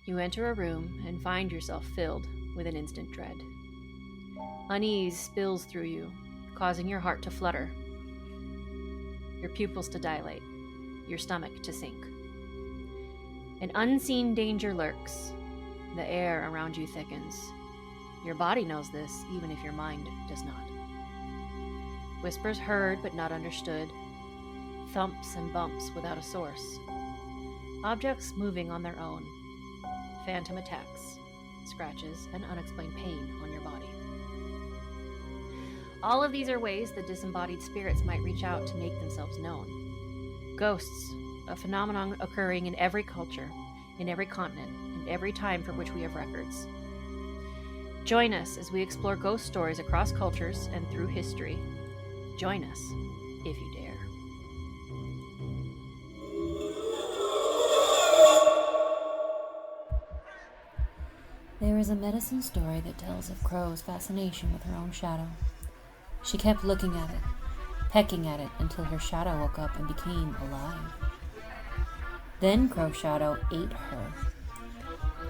You enter a room and find yourself filled with an instant dread. Unease spills through you, causing your heart to flutter, your pupils to dilate, your stomach to sink. An unseen danger lurks. The air around you thickens. Your body knows this, even if your mind does not. Whispers heard but not understood. Thumps and bumps without a source. Objects moving on their own. Phantom attacks, scratches, and unexplained pain on your body. All of these are ways that disembodied spirits might reach out to make themselves known. Ghosts, a phenomenon occurring in every culture, in every continent, and every time for which we have records. Join us as we explore ghost stories across cultures and through history. Join us, if you dare. There is a medicine story that tells of Crow's fascination with her own shadow. She kept looking at it, pecking at it until her shadow woke up and became alive. Then Crow's shadow ate her.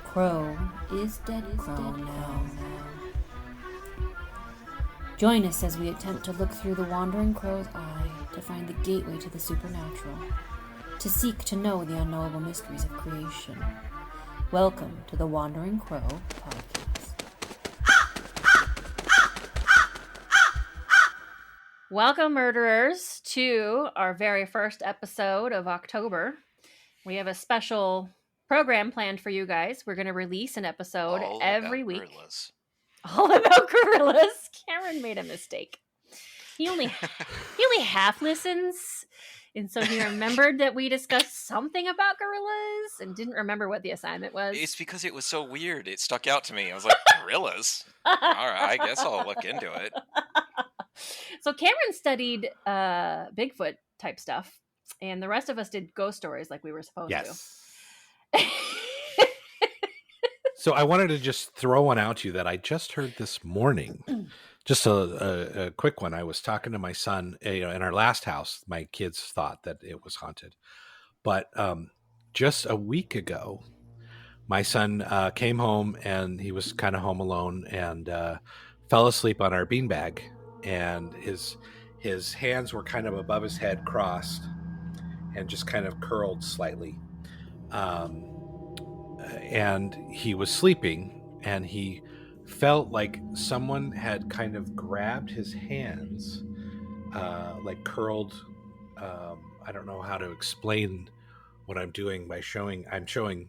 Crow is dead Crow now. Join us as we attempt to look through the wandering crow's eye to find the gateway to the supernatural, to seek to know the unknowable mysteries of creation. Welcome to the Wandering Crow Podcast. Welcome, murderers, to our very first episode of October. We have a special program planned for you guys. We're going to release an episode every week. Gorillas. All about gorillas. Cameron made a mistake. He only half listens. And so he remembered that we discussed something about gorillas and didn't remember what the assignment was. It's because it was so weird. It stuck out to me. I was like, gorillas? All right, I guess I'll look into it. So Cameron studied Bigfoot type stuff, and the rest of us did ghost stories like we were supposed to. So I wanted to just throw one out to you that I just heard this morning. Just a quick one. I was talking to my son. In our last house, my kids thought that it was haunted. But just a week ago, my son came home and he was kind of home alone and fell asleep on our beanbag. And his hands were kind of above his head, crossed, and just kind of curled slightly. And he was sleeping, and he felt like someone had kind of grabbed his hands, like curled. I don't know how to explain what I'm doing by I'm showing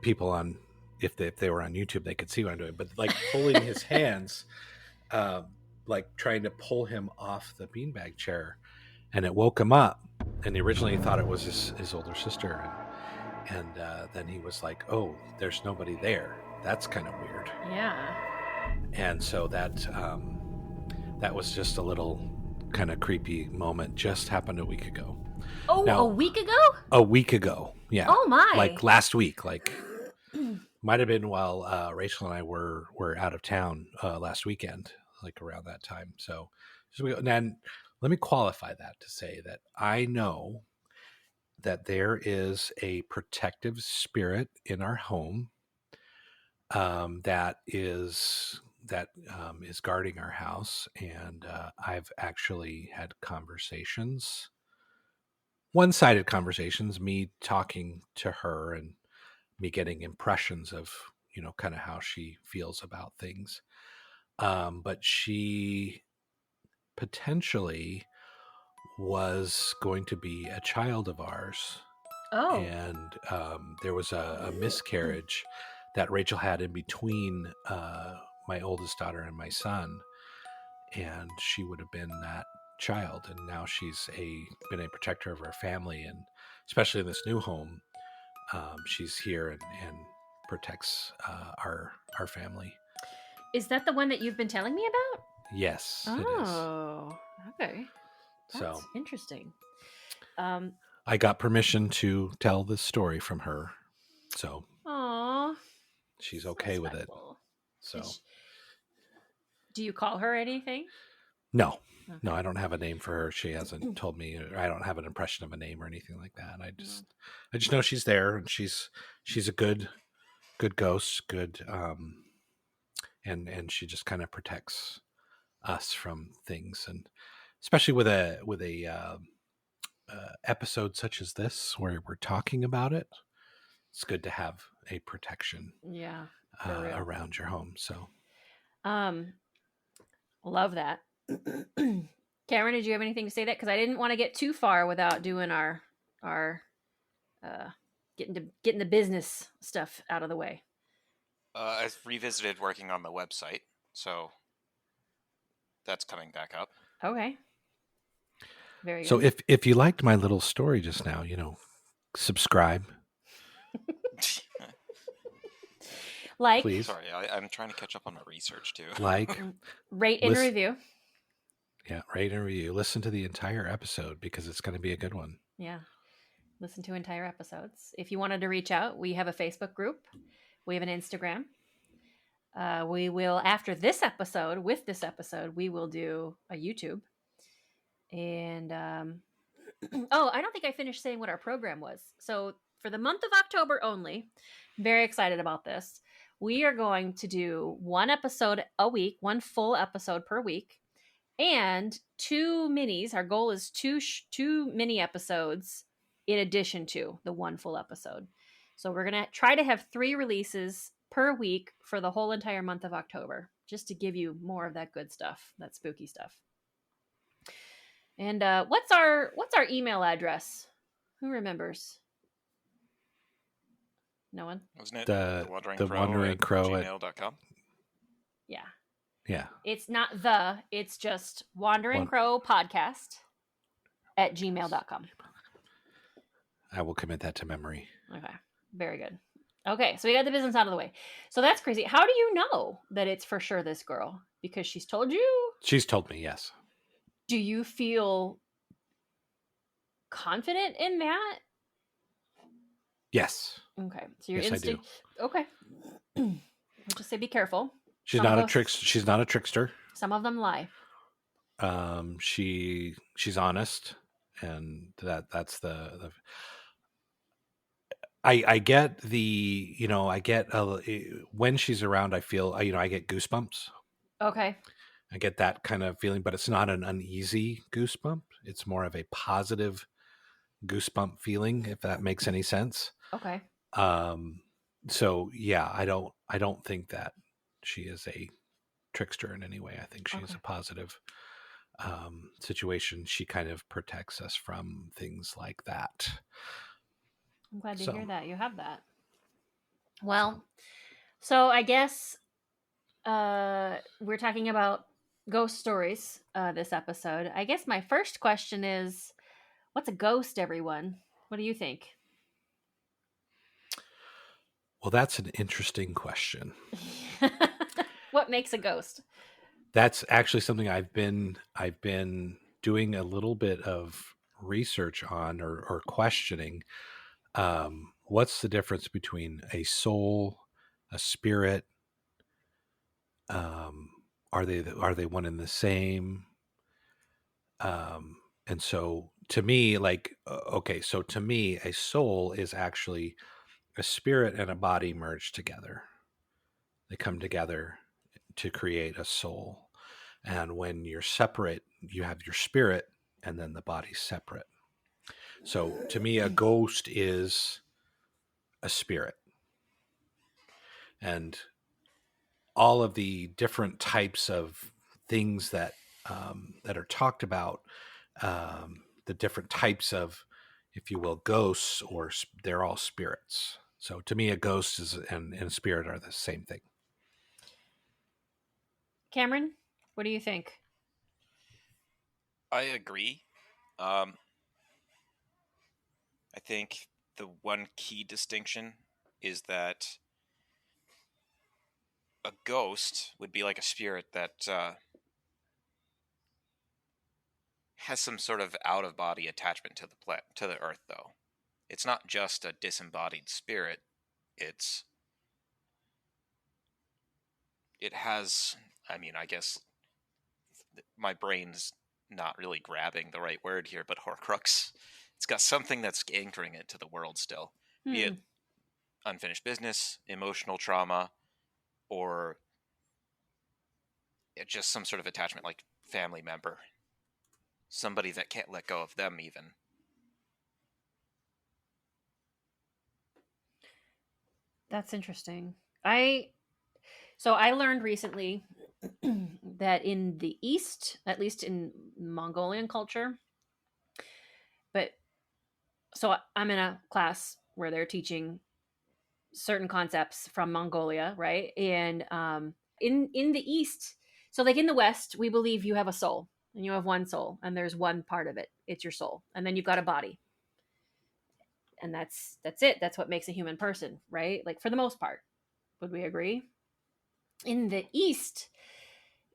people on, if they were on YouTube, they could see what I'm doing, but like pulling his hands, like trying to pull him off the beanbag chair, and it woke him up. And he originally thought it was his older sister. And then he was like, oh, there's nobody there. That's kind of weird. Yeah. And so that was just a little kind of creepy moment. Just happened a week ago. Oh, now, a week ago? A week ago, yeah. Oh, my. Like last week. Like, might have been while Rachel and I were out of town last weekend, like around that time. So, and then let me qualify that to say that I know that there is a protective spirit in our home that is guarding our house, and I've actually had conversations, one-sided conversations, me talking to her and me getting impressions of kind of how she feels about things, but she potentially was going to be a child of ours. Oh. And there was a miscarriage that Rachel had in between my oldest daughter and my son, and she would have been that child. And now she's been a protector of our family, and especially in this new home, she's here and protects our family. Is that the one that you've been telling me about? Yes, it is. Oh, okay. That's so interesting. I got permission to tell this story from her, so she's okay with it. So, do you call her anything? No, okay. No, I don't have a name for her. She hasn't told me, or I don't have an impression of a name or anything like that. I just know she's there, and she's a good good ghosts, good, and she just kind of protects us from things, and especially with a episode such as this where we're talking about it, it's good to have a protection Yeah, for real. around your home. So, Love that. Cameron, did you have anything to say that? Because I didn't want to get too far without doing our getting the business stuff out of the way. I've revisited working on the website, so that's coming back up. Okay. Very so good. if you liked my little story just now, subscribe, Like, please. Sorry, I'm trying to catch up on my research too. Like, rate and listen- review. Yeah, rate and review. Listen to the entire episode because it's going to be a good one. Yeah. Listen to entire episodes. If you wanted to reach out, we have a Facebook group. We have an Instagram. We will, after this episode, we will do a YouTube. And, oh, I don't think I finished saying what our program was. So for the month of October only, very excited about this. We are going to do one episode a week, one full episode per week, and 2 minis. Our goal is two mini episodes in addition to the one full episode. So we're going to try to have 3 releases per week for the whole entire month of October, just to give you more of that good stuff, that spooky stuff. And what's our email address? Who remembers? No one? Wasn't it The Wandering Wandering Crow at gmail.com? Yeah. Yeah. It's not it's just Wandering Crow Podcast at gmail.com. I will commit that to memory. Okay. Very good. Okay, so we got the business out of the way. So that's crazy. How do you know that it's for sure this girl? Because she's told you? She's told me, yes. Do you feel confident in that? Yes. Okay. So your Yes, I instinct. Okay. I'll just say be careful. She's Some not of a trickster. She's not a trickster. Some of them lie. She's honest, and that's the I get the I get when she's around, I feel I get goosebumps. Okay. I get that kind of feeling, but it's not an uneasy goosebump. It's more of a positive goosebump feeling, if that makes any sense. Okay. So yeah, I don't think that she is a trickster in any way. I think she's Okay. a positive situation. She kind of protects us from things like that. I'm glad to hear that. You have that. Well, so I guess we're talking about ghost stories this episode. I guess my first question is, what's a ghost, everyone? What do you think? Well, that's an interesting question. What makes a ghost? That's actually something I've been doing a little bit of research on or questioning. What's the difference between a soul, a spirit? Are they one and the same? And so to me, to me, a soul is actually a spirit and a body merged together. They come together to create a soul. And when you're separate, you have your spirit and then the body's separate. So to me, a ghost is a spirit. And all of the different types of things that are talked about, the different types of, if you will, ghosts, or they're all spirits. So to me, a ghost and a spirit are the same thing. Cameron, what do you think? I agree. I think the one key distinction is that a ghost would be like a spirit that has some sort of out-of-body attachment to the earth, though. It's not just a disembodied spirit. It has, I guess my brain's not really grabbing the right word here, but Horcrux. It's got something that's anchoring it to the world still. Be it unfinished business, emotional trauma, or just some sort of attachment, like family member, somebody that can't let go of them even. That's interesting. So I learned recently that in the East, at least in Mongolian culture, but so I'm in a class where they're teaching certain concepts from Mongolia, right? And in the East, so like in the West, we believe you have a soul and you have one soul, and there's one part of it. It's your soul, and then you've got a body, and that's it. That's what makes a human person, right? Like for the most part, would we agree? In the East,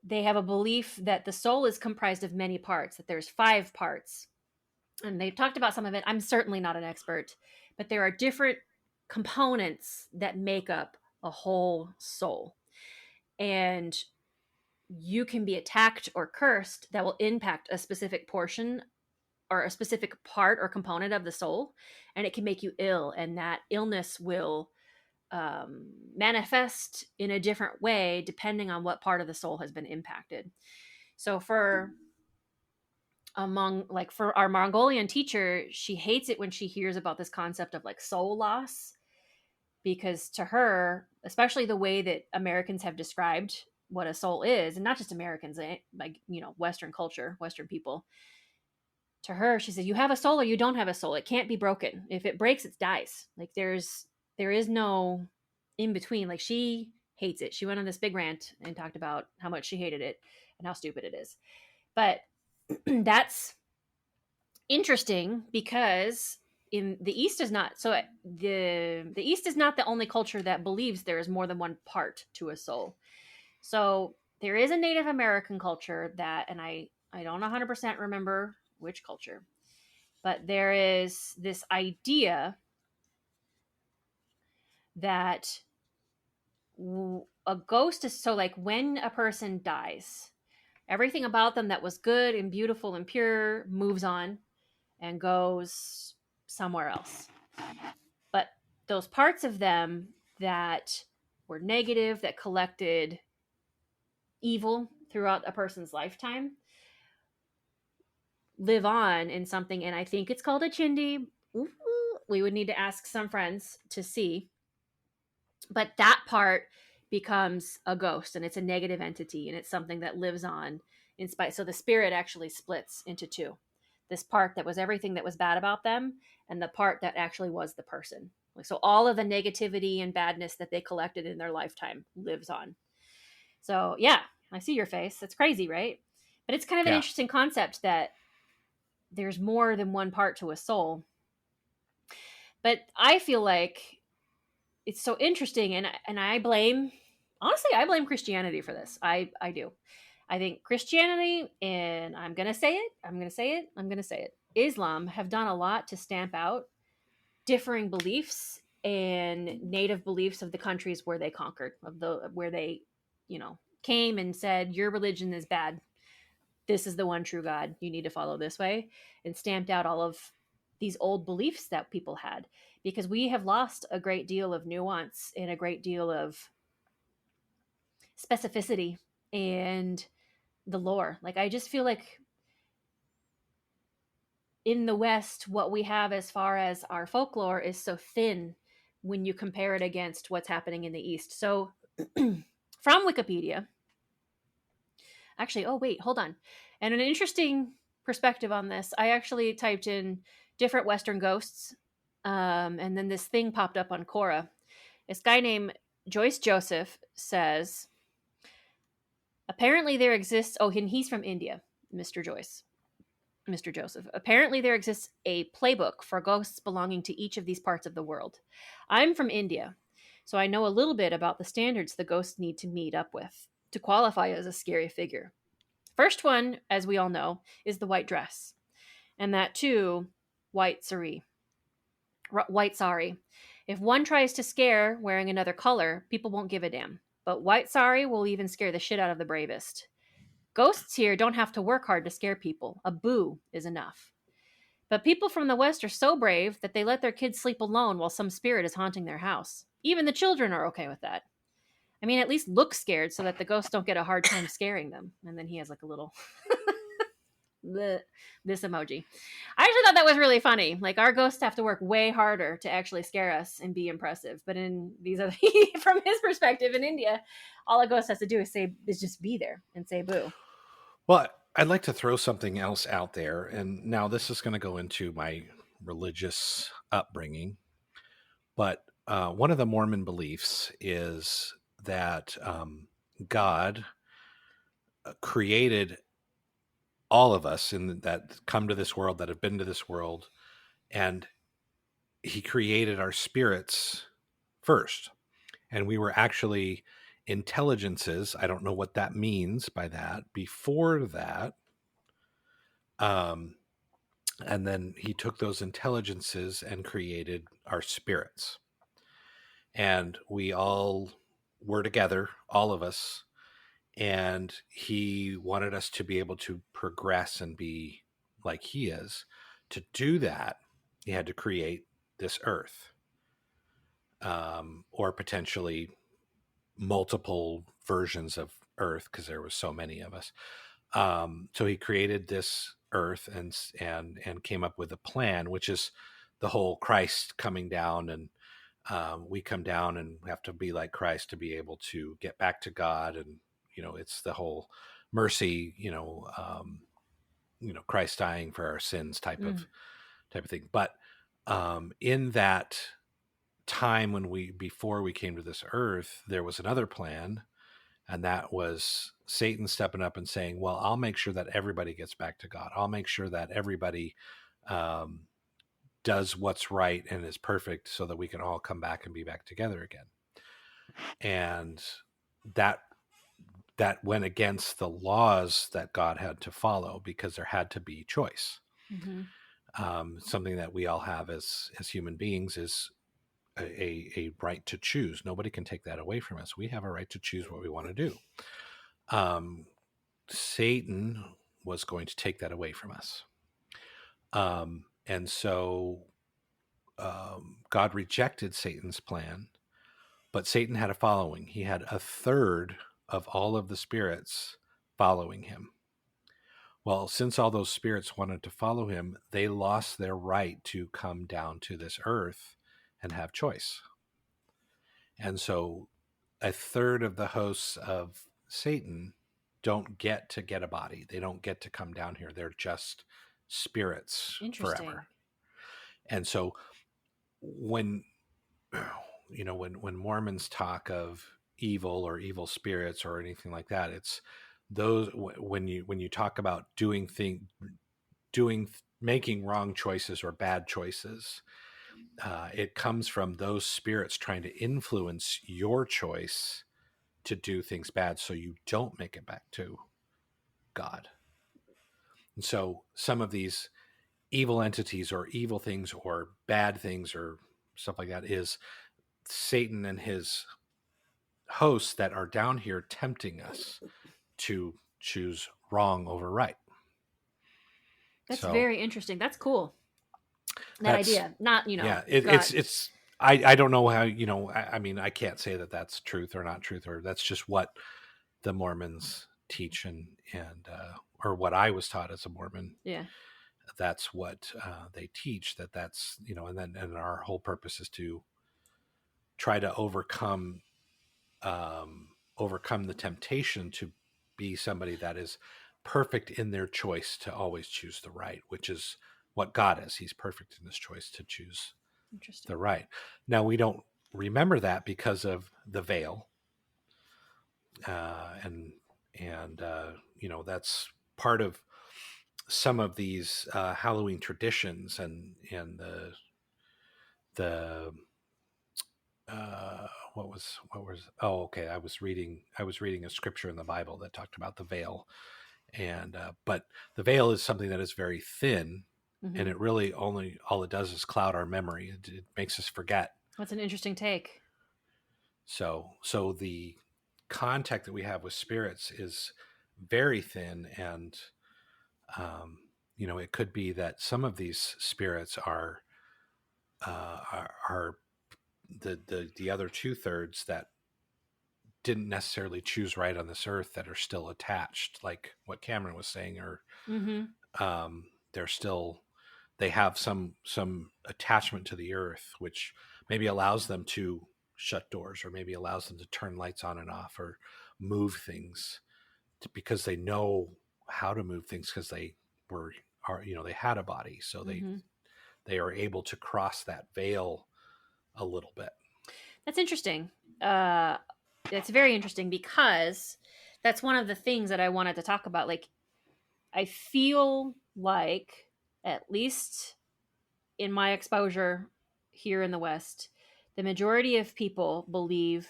they have a belief that the soul is comprised of many parts. That there's 5 parts, and they've talked about some of it. I'm certainly not an expert, but there are different components that make up a whole soul. And you can be attacked or cursed that will impact a specific portion or a specific part or component of the soul, and it can make you ill, and that illness will manifest in a different way depending on what part of the soul has been impacted. So for our Mongolian teacher, she hates it when she hears about this concept of like soul loss, because to her, especially the way that Americans have described what a soul is, and not just Americans, like, Western culture, Western people, to her, she says, you have a soul or you don't have a soul. It can't be broken. If it breaks, it dies. Like there is no in between. Like she hates it. She went on this big rant and talked about how much she hated it and how stupid it is. But that's interesting because in the East is not so the East is not the only culture that believes there is more than one part to a soul. So there is a Native American culture that, and I don't 100% remember which culture, but there is this idea that a ghost is, so like when a person dies, everything about them that was good and beautiful and pure moves on and goes somewhere else. But those parts of them that were negative, that collected evil throughout a person's lifetime, live on in something, and I think it's called a chindi. We would need to ask some friends to see. But that part becomes a ghost, and it's a negative entity, and it's something that lives on in spite. So the spirit actually splits into 2. This part that was everything that was bad about them, and the part that actually was the person. So all of the negativity and badness that they collected in their lifetime lives on. So yeah, I see your face. That's crazy, right? But it's kind of an interesting concept that there's more than one part to a soul. But I feel like it's so interesting, and I blame Christianity for this. I do. I think Christianity, and I'm going to say it, Islam have done a lot to stamp out differing beliefs and native beliefs of the countries where they conquered, where they, came and said, your religion is bad. This is the one true God. You need to follow this way, and stamped out all of these old beliefs that people had, because we have lost a great deal of nuance and a great deal of specificity and the lore. Like I just feel like in the West, what we have as far as our folklore is so thin when you compare it against what's happening in the East. So from Wikipedia, actually, oh wait, hold on. And an interesting perspective on this, I actually typed in different Western ghosts, and then this thing popped up on Quora. This guy named Joyce Joseph says, apparently there exists, oh, and he's from India, Mr. Joseph. Apparently there exists a playbook for ghosts belonging to each of these parts of the world. I'm from India, so I know a little bit about the standards the ghosts need to meet up with to qualify as a scary figure. First one, as we all know, is the white dress. And that too, white sari. White sari. If one tries to scare wearing another color, people won't give a damn. But white sari will even scare the shit out of the bravest. Ghosts here don't have to work hard to scare people. A boo is enough. But people from the West are so brave that they let their kids sleep alone while some spirit is haunting their house. Even the children are okay with that. I mean, at least look scared so that the ghosts don't get a hard time scaring them. And then he has like a little this emoji. I actually thought that was really funny. Like, our ghosts have to work way harder to actually scare us and be impressive. But in these other, from his perspective in India, all a ghost has to do is just be there and say boo. Well, I'd like to throw something else out there, and now this is going to go into my religious upbringing. But one of the Mormon beliefs is that God created all of us that come to this world, that have been to this world, and He created our spirits first. And we were actually intelligences. I don't know what that means by that. Before that, um, and then he took those intelligences and created our spirits. And we all were together, all of us. And he wanted us to be able to progress and be like he is. To do that, he had to create this earth, or potentially multiple versions of earth because there was so many of us. So he created this earth and came up with a plan, which is the whole Christ coming down, and we come down and have to be like Christ to be able to get back to God. And it's the whole mercy, Christ dying for our sins type of thing. But in that time before we came to this earth, there was another plan, and that was Satan stepping up and saying, well, I'll make sure that everybody gets back to God. I'll make sure that everybody um, does what's right and is perfect so that we can all come back and be back together again. And that went against the laws that God had to follow, because there had to be choice. Something that we all have as human beings is a right to choose. Nobody can take that away from us. We have a right to choose what we want to do. Satan was going to take that away from us. And so God rejected Satan's plan, but Satan had a following. He had a third of all of the spirits following him. Well, since all those spirits wanted to follow him, they lost their right to come down to this earth and have choice. And so a third of the hosts of Satan don't get to get a body. They don't get to come down here. They're just spirits forever. And so when when Mormons talk of evil or evil spirits or anything like that, it's those when you talk about making wrong choices or bad choices, it comes from those spirits trying to influence your choice to do things bad so you don't make it back to God. And so some of these evil entities or evil things or bad things or stuff like that is Satan and his hosts that are down here tempting us to choose wrong over right. That's very interesting. That's cool. That That's, idea, not yeah, it's I don't know how, I mean, I can't say that that's truth or not truth, or that's just what the Mormons teach, and or what I was taught as a Mormon. Yeah, that's what they teach. That's and our whole purpose is to try to overcome the temptation to be somebody that is perfect in their choice to always choose the right, which is what God is. He's perfect in his choice to choose the right. Now, we don't remember that because of the veil, and that's part of some of these Halloween traditions, and the what was oh, okay, I was reading a scripture in the Bible that talked about the veil, and but the veil is something that is very thin, and it really only all it does is cloud our memory. It makes us forget. That's an interesting take. So the contact that we have with spirits is very thin, and it could be that some of these spirits are the other 2/3 that didn't necessarily choose right on this earth, that are still attached, like what Cameron was saying, or Mm-hmm. they're still, they have some attachment to the earth, which maybe allows them to shut doors, or maybe allows them to turn lights on and off, or move things because they know how to move things, because they had a body, so Mm-hmm. they are able to cross that veil a little bit. That's interesting. It's very interesting because that's one of the things that I wanted to talk about. Like, I feel like, at least in my exposure here in the West, the majority of people believe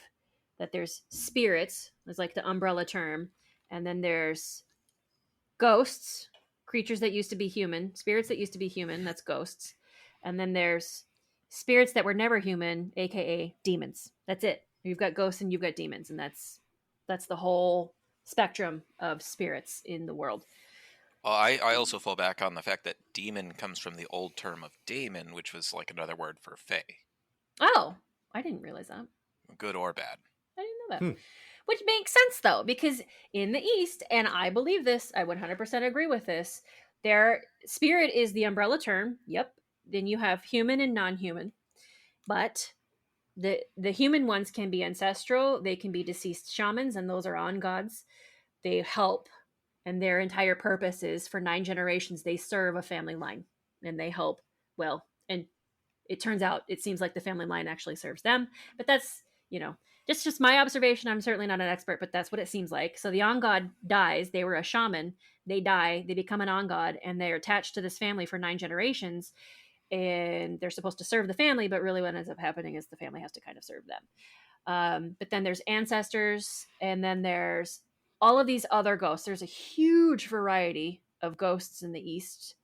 that there's spirits, is like the umbrella term, and then there's ghosts, creatures that used to be human, spirits that used to be human, that's ghosts. And then there's spirits that were never human, aka demons. That's it. You've got ghosts and you've got demons, and that's the whole spectrum of spirits in the world. Well, I also fall back on the fact that demon comes from the old term of daemon, which was like another word for fae, Oh, I didn't realize that. good or bad. I didn't know that. Which makes sense though, because in the East, and I believe this, I 100% agree with this, their spirit is the umbrella term. Yep. Then you have human and non-human. But the human ones can be ancestral, they can be deceased shamans, and those are on gods. They help, and their entire purpose is for 9 generations they serve a family line, and they help. Well, and it turns out it seems like the family line actually serves them, but that's, just my observation. I'm certainly not an expert, but that's what it seems like. So the on god dies, they were a shaman, they die, they become an on god, and they're attached to this family for 9 generations, and they're supposed to serve the family, but really what ends up happening is the family has to kind of serve them. But then there's ancestors, and then there's all of these other ghosts. There's a huge variety of ghosts in the East.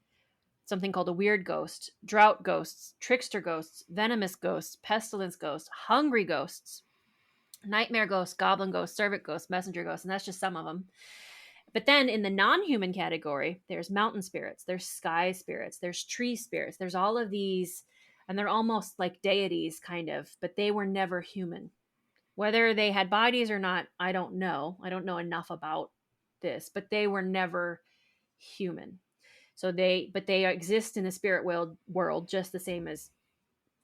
Something called a weird ghost, drought ghosts, trickster ghosts, venomous ghosts, pestilence ghosts, hungry ghosts, nightmare ghosts, goblin ghosts, servant ghosts, messenger ghosts, and that's just some of them. But then in the non-human category, there's mountain spirits, there's sky spirits, there's tree spirits, there's all of these, and they're almost like deities kind of, but they were never human. Whether they had bodies or not, I don't know. I don't know enough about this, but they were never human. But they exist in the spirit world just the same as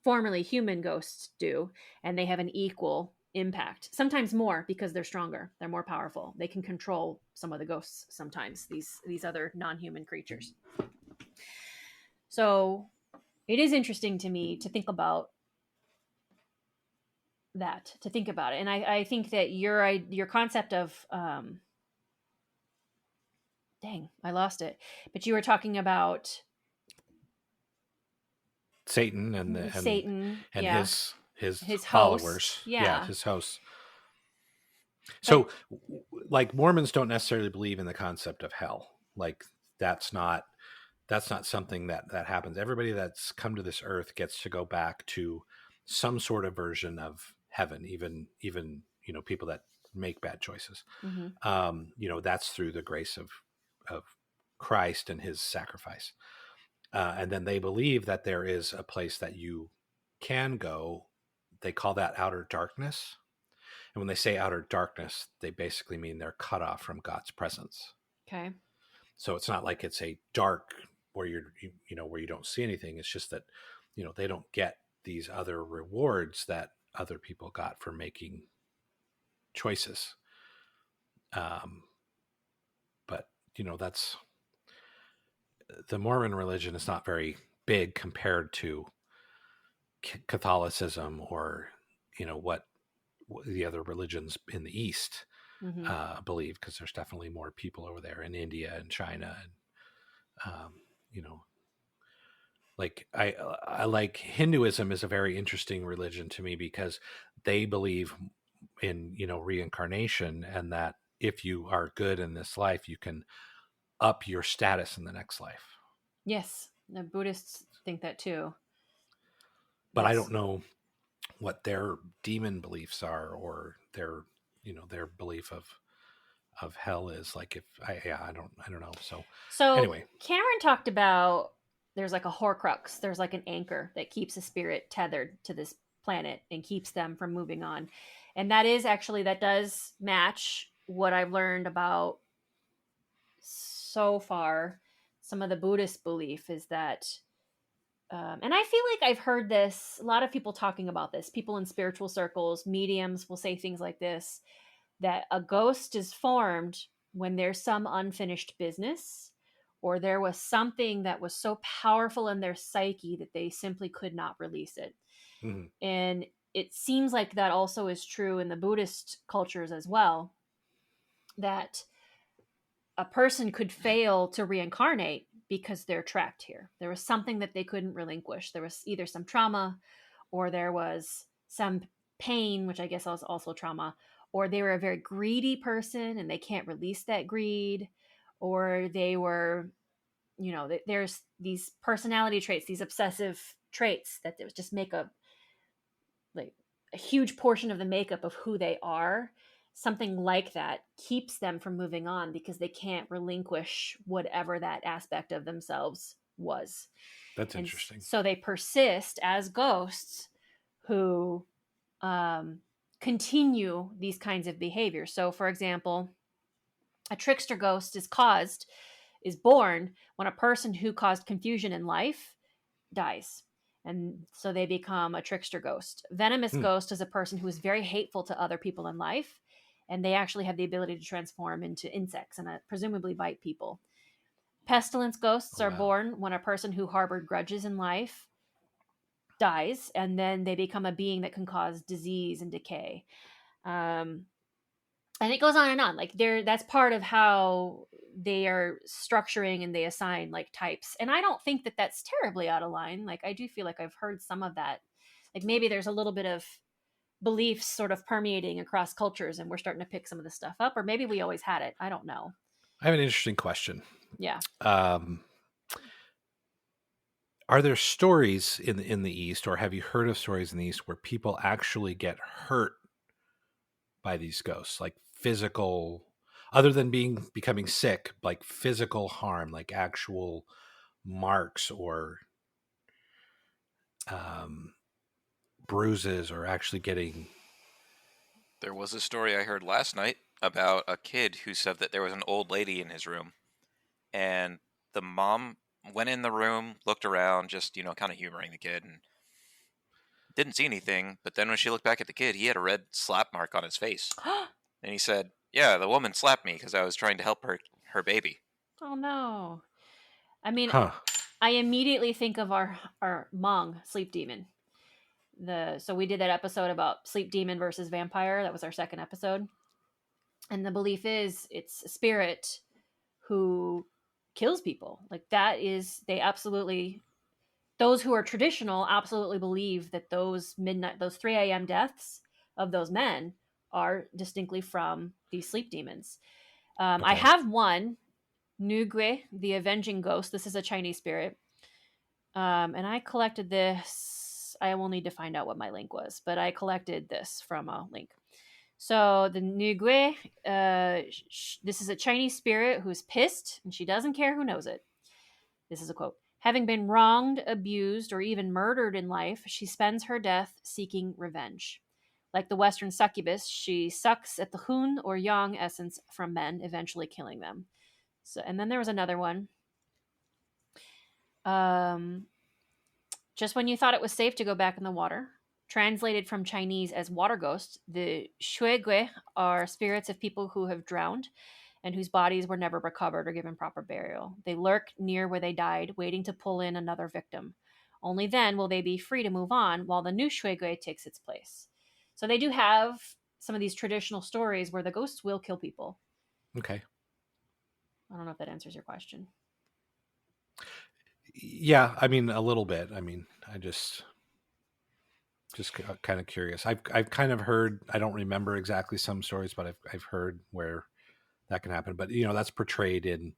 formerly human ghosts do, and they have an equal impact, sometimes more, because they're stronger, they're more powerful, they can control some of the ghosts sometimes, these other non-human creatures. So it is interesting to me to think about that, and I think that your concept of dang, I lost it, but you were talking about Satan and Satan, and yeah, his his followers, host, yeah, yeah. his hosts. But So, like, Mormons don't necessarily believe in the concept of hell. Like, that's not something that happens. Everybody that's come to this earth gets to go back to some sort of version of heaven, even people that make bad choices. mhm. That's through the grace of Christ and his sacrifice. And then they believe that there is a place that you can go. They call that outer darkness. And when they say outer darkness, they basically mean they're cut off from God's presence. Okay. So it's not like it's a dark where where you don't see anything. It's just that, they don't get these other rewards that other people got for making choices. But that's, the Mormon religion is not very big compared to Catholicism, or what the other religions in the East Mhm. believe, because there's definitely more people over there in India and China, and you know like I like Hinduism is a very interesting religion to me, because they believe in reincarnation, and that if you are good in this life, you can up your status in the next life. Yes, the Buddhists think that too. But I That's don't know what their demon beliefs are, or their their belief of hell is. Like if I don't know. So Anyway, Cameron talked about there's like a horcrux, there's like an anchor that keeps a spirit tethered to this planet and keeps them from moving on. And that is actually, that does match what I've learned about so far. Some of the Buddhist belief is that, and I feel like I've heard this, a lot of people talking about this, people in spiritual circles, mediums will say things like this, that a ghost is formed when there's some unfinished business, or there was something that was so powerful in their psyche that they simply could not release it. mhm, And it seems like that also is true in the Buddhist cultures as well, that a person could fail to reincarnate because they're trapped here. There was something that they couldn't relinquish. There was either some trauma, or there was some pain, which I guess was also trauma, or they were a very greedy person and they can't release that greed, or they were, there's these personality traits, these obsessive traits that just make like a huge portion of the makeup of who they are. Something like that keeps them from moving on because they can't relinquish whatever that aspect of themselves was. that's And interesting. so they persist as ghosts who continue these kinds of behaviors. So, for example, a trickster ghost is born when a person who caused confusion in life dies. And so they become a trickster ghost. Venomous Hmm. ghost is a person who is very hateful to other people in life, and they actually have the ability to transform into insects and presumably bite people. Pestilence ghosts Oh are wow, born when a person who harbored grudges in life dies, and then they become a being that can cause disease and decay. Um, and it goes on and on. Like that's part of how they are structuring and they assign like types. And I don't think that that's terribly out of line. Like I do feel like I've heard some of that. Like maybe there's a little bit of beliefs sort of permeating across cultures, and we're starting to pick some of the stuff up, or maybe we always had it. I don't know. I have an interesting question. Yeah. Um, are there stories in the East, or have you heard of stories in the East where people actually get hurt by these ghosts, like physical, other than becoming sick, like physical harm, like actual marks or um, bruises, or actually getting? There was a story I heard last night about a kid who said that there was an old lady in his room, and the mom went in the room, looked around, just, kind of humoring the kid, and didn't see anything. But then when she looked back at the kid, he had a red slap mark on his face. And he said, "Yeah, the woman slapped me because I was trying to help her baby." Oh no. I mean, Huh. I immediately think of our Mong sleep demon. So we did that episode about sleep demon versus vampire. That was our second episode. And the belief is it's a spirit who kills people. Like that is, they absolutely, those who are traditional absolutely believe that those 3 a.m. deaths of those men are distinctly from these sleep demons. I Okay. have one, Nugui, the avenging ghost. This is a Chinese spirit. And I collected this. I will need to find out what my link was, but I collected this from a link. So the Nugui, this is a Chinese spirit who's pissed, and she doesn't care who knows it. This is a quote. Having been wronged, abused, or even murdered in life, she spends her death seeking revenge. Like the Western succubus, she sucks at the hun or yang essence from men, eventually killing them. So, and then there was another one. Um, just when you thought it was safe to go back in the water, translated from Chinese as water ghost, the shuigui are spirits of people who have drowned and whose bodies were never recovered or given proper burial. They lurk near where they died, waiting to pull in another victim. Only then will they be free to move on while the new shuigui takes its place. So they do have some of these traditional stories where the ghosts will kill people. Okay. I don't know if that answers your question. Yeah, I mean a little bit. I mean, I just kind of curious. I've kind of heard. I don't remember exactly some stories, but I've heard where that can happen. But that's portrayed in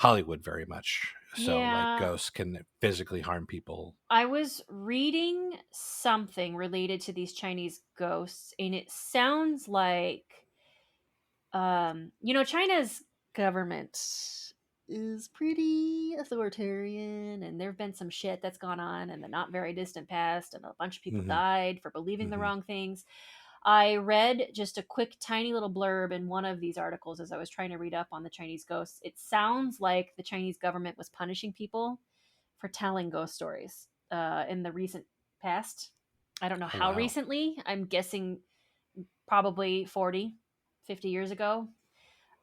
Hollywood very much. So like Yeah, ghosts can physically harm people. I was reading something related to these Chinese ghosts, and it sounds like China's government is pretty authoritarian, and there have been some shit that's gone on in the not very distant past, and a bunch of people Mm-hmm. died for believing the Mm-hmm. wrong things. I read just a quick, tiny little blurb in one of these articles as I was trying to read up on the Chinese ghosts. It sounds like the Chinese government was punishing people for telling ghost stories in the recent past. I don't know Oh how wow. recently. I'm guessing probably 40, 50 years ago.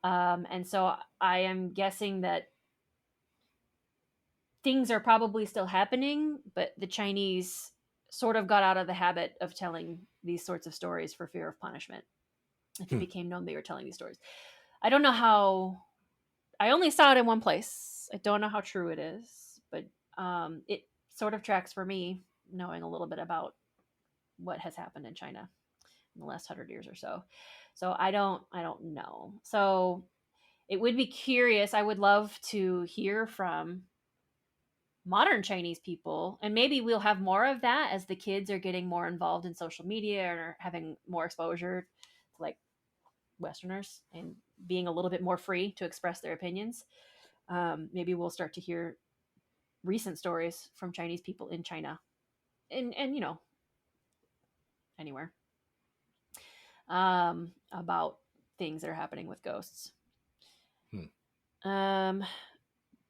And so I am guessing that things are probably still happening, but the Chinese sort of got out of the habit of telling these sorts of stories for fear of punishment. If it Hmm. became known they were telling these stories, I don't know how. I only saw it in one place. I don't know how true it is, but it sort of tracks for me, knowing a little bit about what has happened in China in the last 100 years or so. So I don't know. So it would be curious. I would love to hear from modern Chinese people, and maybe we'll have more of that as the kids are getting more involved in social media and are having more exposure to like Westerners and being a little bit more free to express their opinions. Maybe we'll start to hear recent stories from Chinese people in China and anywhere about things that are happening with ghosts. Hmm.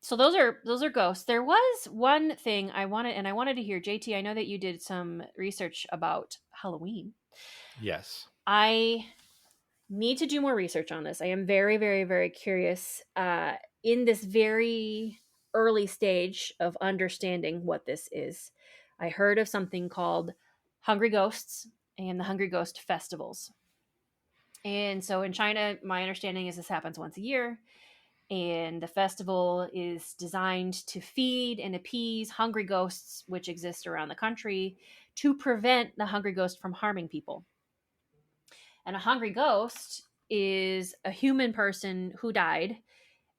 So those are ghosts. There was one thing I wanted to hear, JT. I know that you did some research about Halloween. Yes. I need to do more research on this. I am very, very, very curious in this very early stage of understanding what this is. I heard of something called Hungry Ghosts and the Hungry Ghost festivals. And so in China, my understanding is this happens once a year. And the festival is designed to feed and appease hungry ghosts, which exist around the country, to prevent the hungry ghost from harming people. And a hungry ghost is a human person who died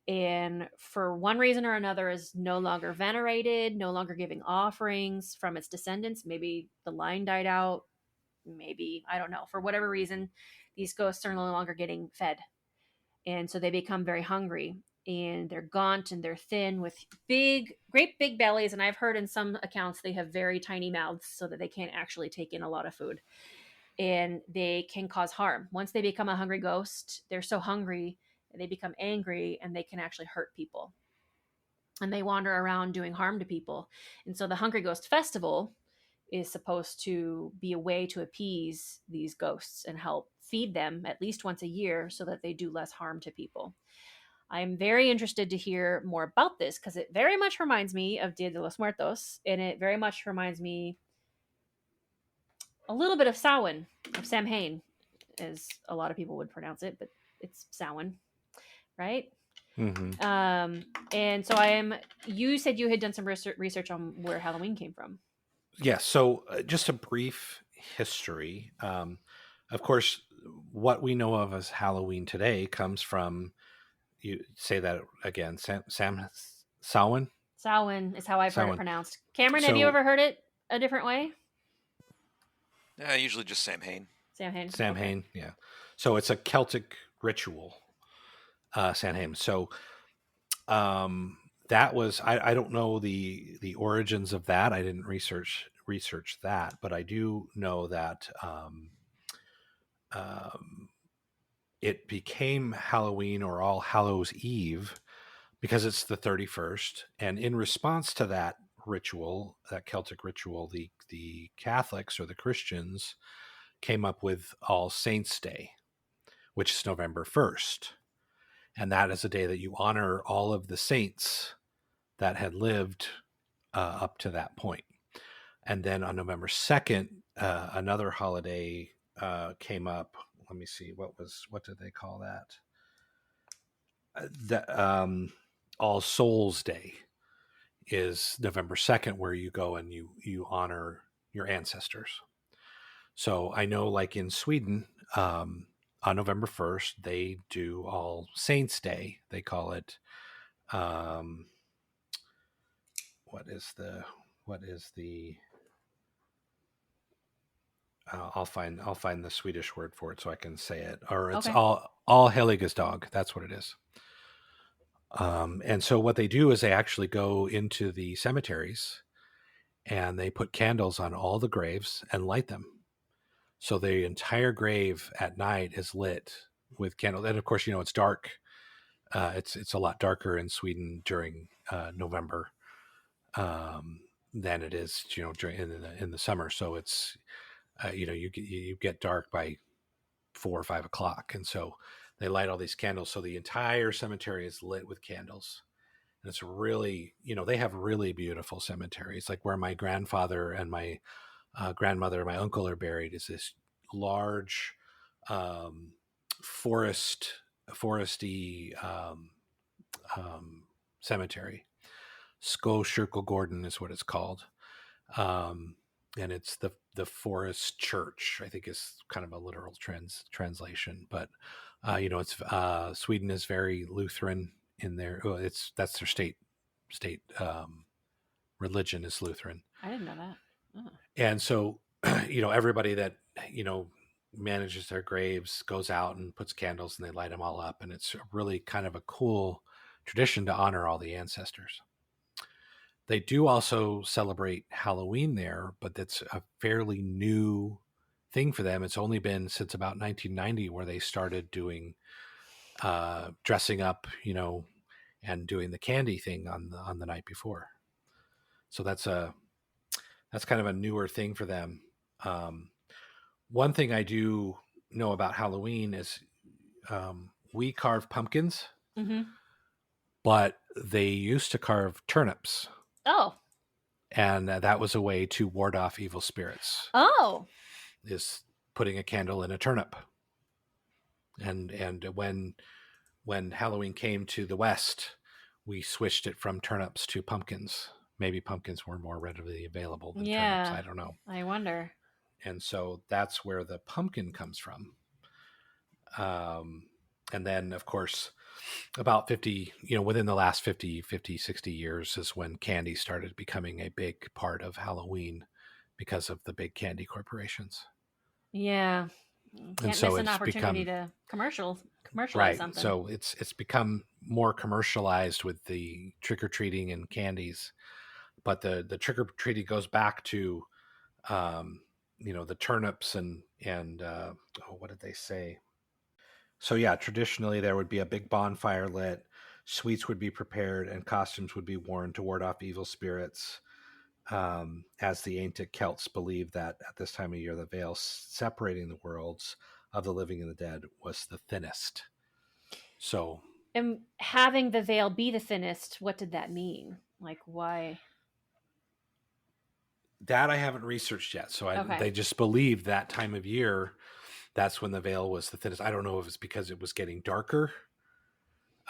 and for one reason or another is no longer venerated, no longer giving offerings from its descendants. Maybe the line died out, maybe, I don't know, for whatever reason, these ghosts are no longer getting fed. And so they become very hungry and they're gaunt and they're thin with great big bellies. And I've heard in some accounts they have very tiny mouths so that they can't actually take in a lot of food, and they can cause harm. Once they become a hungry ghost, they're so hungry, they become angry, and they can actually hurt people. And they wander around doing harm to people. And so the Hungry Ghost Festival is supposed to be a way to appease these ghosts and help feed them at least once a year so that they do less harm to people. I'm very interested to hear more about this because it very much reminds me of Dia de los Muertos, and it very much reminds me a little bit of Samhain, of Samhain, as a lot of people would pronounce it, but it's Samhain, right? Mm-hmm. And so I am. You said you had done some research on where Halloween came from. Yeah. So just a brief history. Of course, what we know of as Halloween today comes from, you say that again, Samhain. Samhain is how I've heard it Samhain. pronounced. Cameron, have you So ever heard it a different way? Yeah, usually just Samhain. Samhain. Okay. Samhain, yeah. So it's a Celtic ritual, Samhain. So that was, I don't know the origins of that. I didn't research that, but I do know that um, it became Halloween or All Hallows Eve because it's the 31st, and in response to that ritual, that Celtic ritual, the Catholics or the Christians came up with All Saints Day, which is November 1st. And that is a day that you honor all of the saints that had lived up to that point. And then on November 2nd, another holiday came up. Let me see, what did they call that? All Souls Day is November 2nd, where you go and you honor your ancestors. So I know, like in Sweden, on November 1st, they do All Saints Day. They call it, um, what is the I'll find the Swedish word for it so I can say it. Or it's Okay. All Helligesdog. That's what it is. And so what they do is they actually go into the cemeteries and they put candles on all the graves and light them. So the entire grave at night is lit with candles. And of course, it's dark. It's a lot darker in Sweden during November than it is, during in the summer. So it's you get dark by 4 or 5 o'clock, and so they light all these candles. So the entire cemetery is lit with candles. And it's really, they have really beautiful cemeteries. Like where my grandfather and my grandmother and my uncle are buried is this large foresty cemetery. Skokyrkogården is what it's called. And it's the forest church, I think, is kind of a literal translation. But it's Sweden is very Lutheran in there. That's their state religion is Lutheran. I didn't know that. Oh. And so everybody that manages their graves goes out and puts candles and they light them all up, and it's really kind of a cool tradition to honor all the ancestors. They do also celebrate Halloween there, but that's a fairly new thing for them. It's only been since about 1990 where they started doing dressing up, and doing the candy thing on the night before. So that's kind of a newer thing for them. One thing I do know about Halloween is we carve pumpkins, Mm-hmm. but they used to carve turnips. Oh. And that was a way to ward off evil spirits. Oh. Is putting a candle in a turnip. And when Halloween came to the West, we switched it from turnips to pumpkins. Maybe pumpkins were more readily available than turnips. I don't know. I wonder. And so that's where the pumpkin comes from. And then, of course, about 50, within the last 50, 60 years is when candy started becoming a big part of Halloween because of the big candy corporations. Yeah. Can't so miss an opportunity to commercialize right. something. So it's become more commercialized with the trick-or-treating and candies. But the trick-or-treating goes back to, the turnips and what did they say? So yeah, traditionally there would be a big bonfire lit, sweets would be prepared, and costumes would be worn to ward off evil spirits. As the ancient Celts believed that at this time of year, the veil separating the worlds of the living and the dead was the thinnest. So, and having the veil be the thinnest, what did that mean? Like, why? That I haven't researched yet. So Okay. they just believed that time of year, that's when the veil was the thinnest. I don't know if it's because it was getting darker,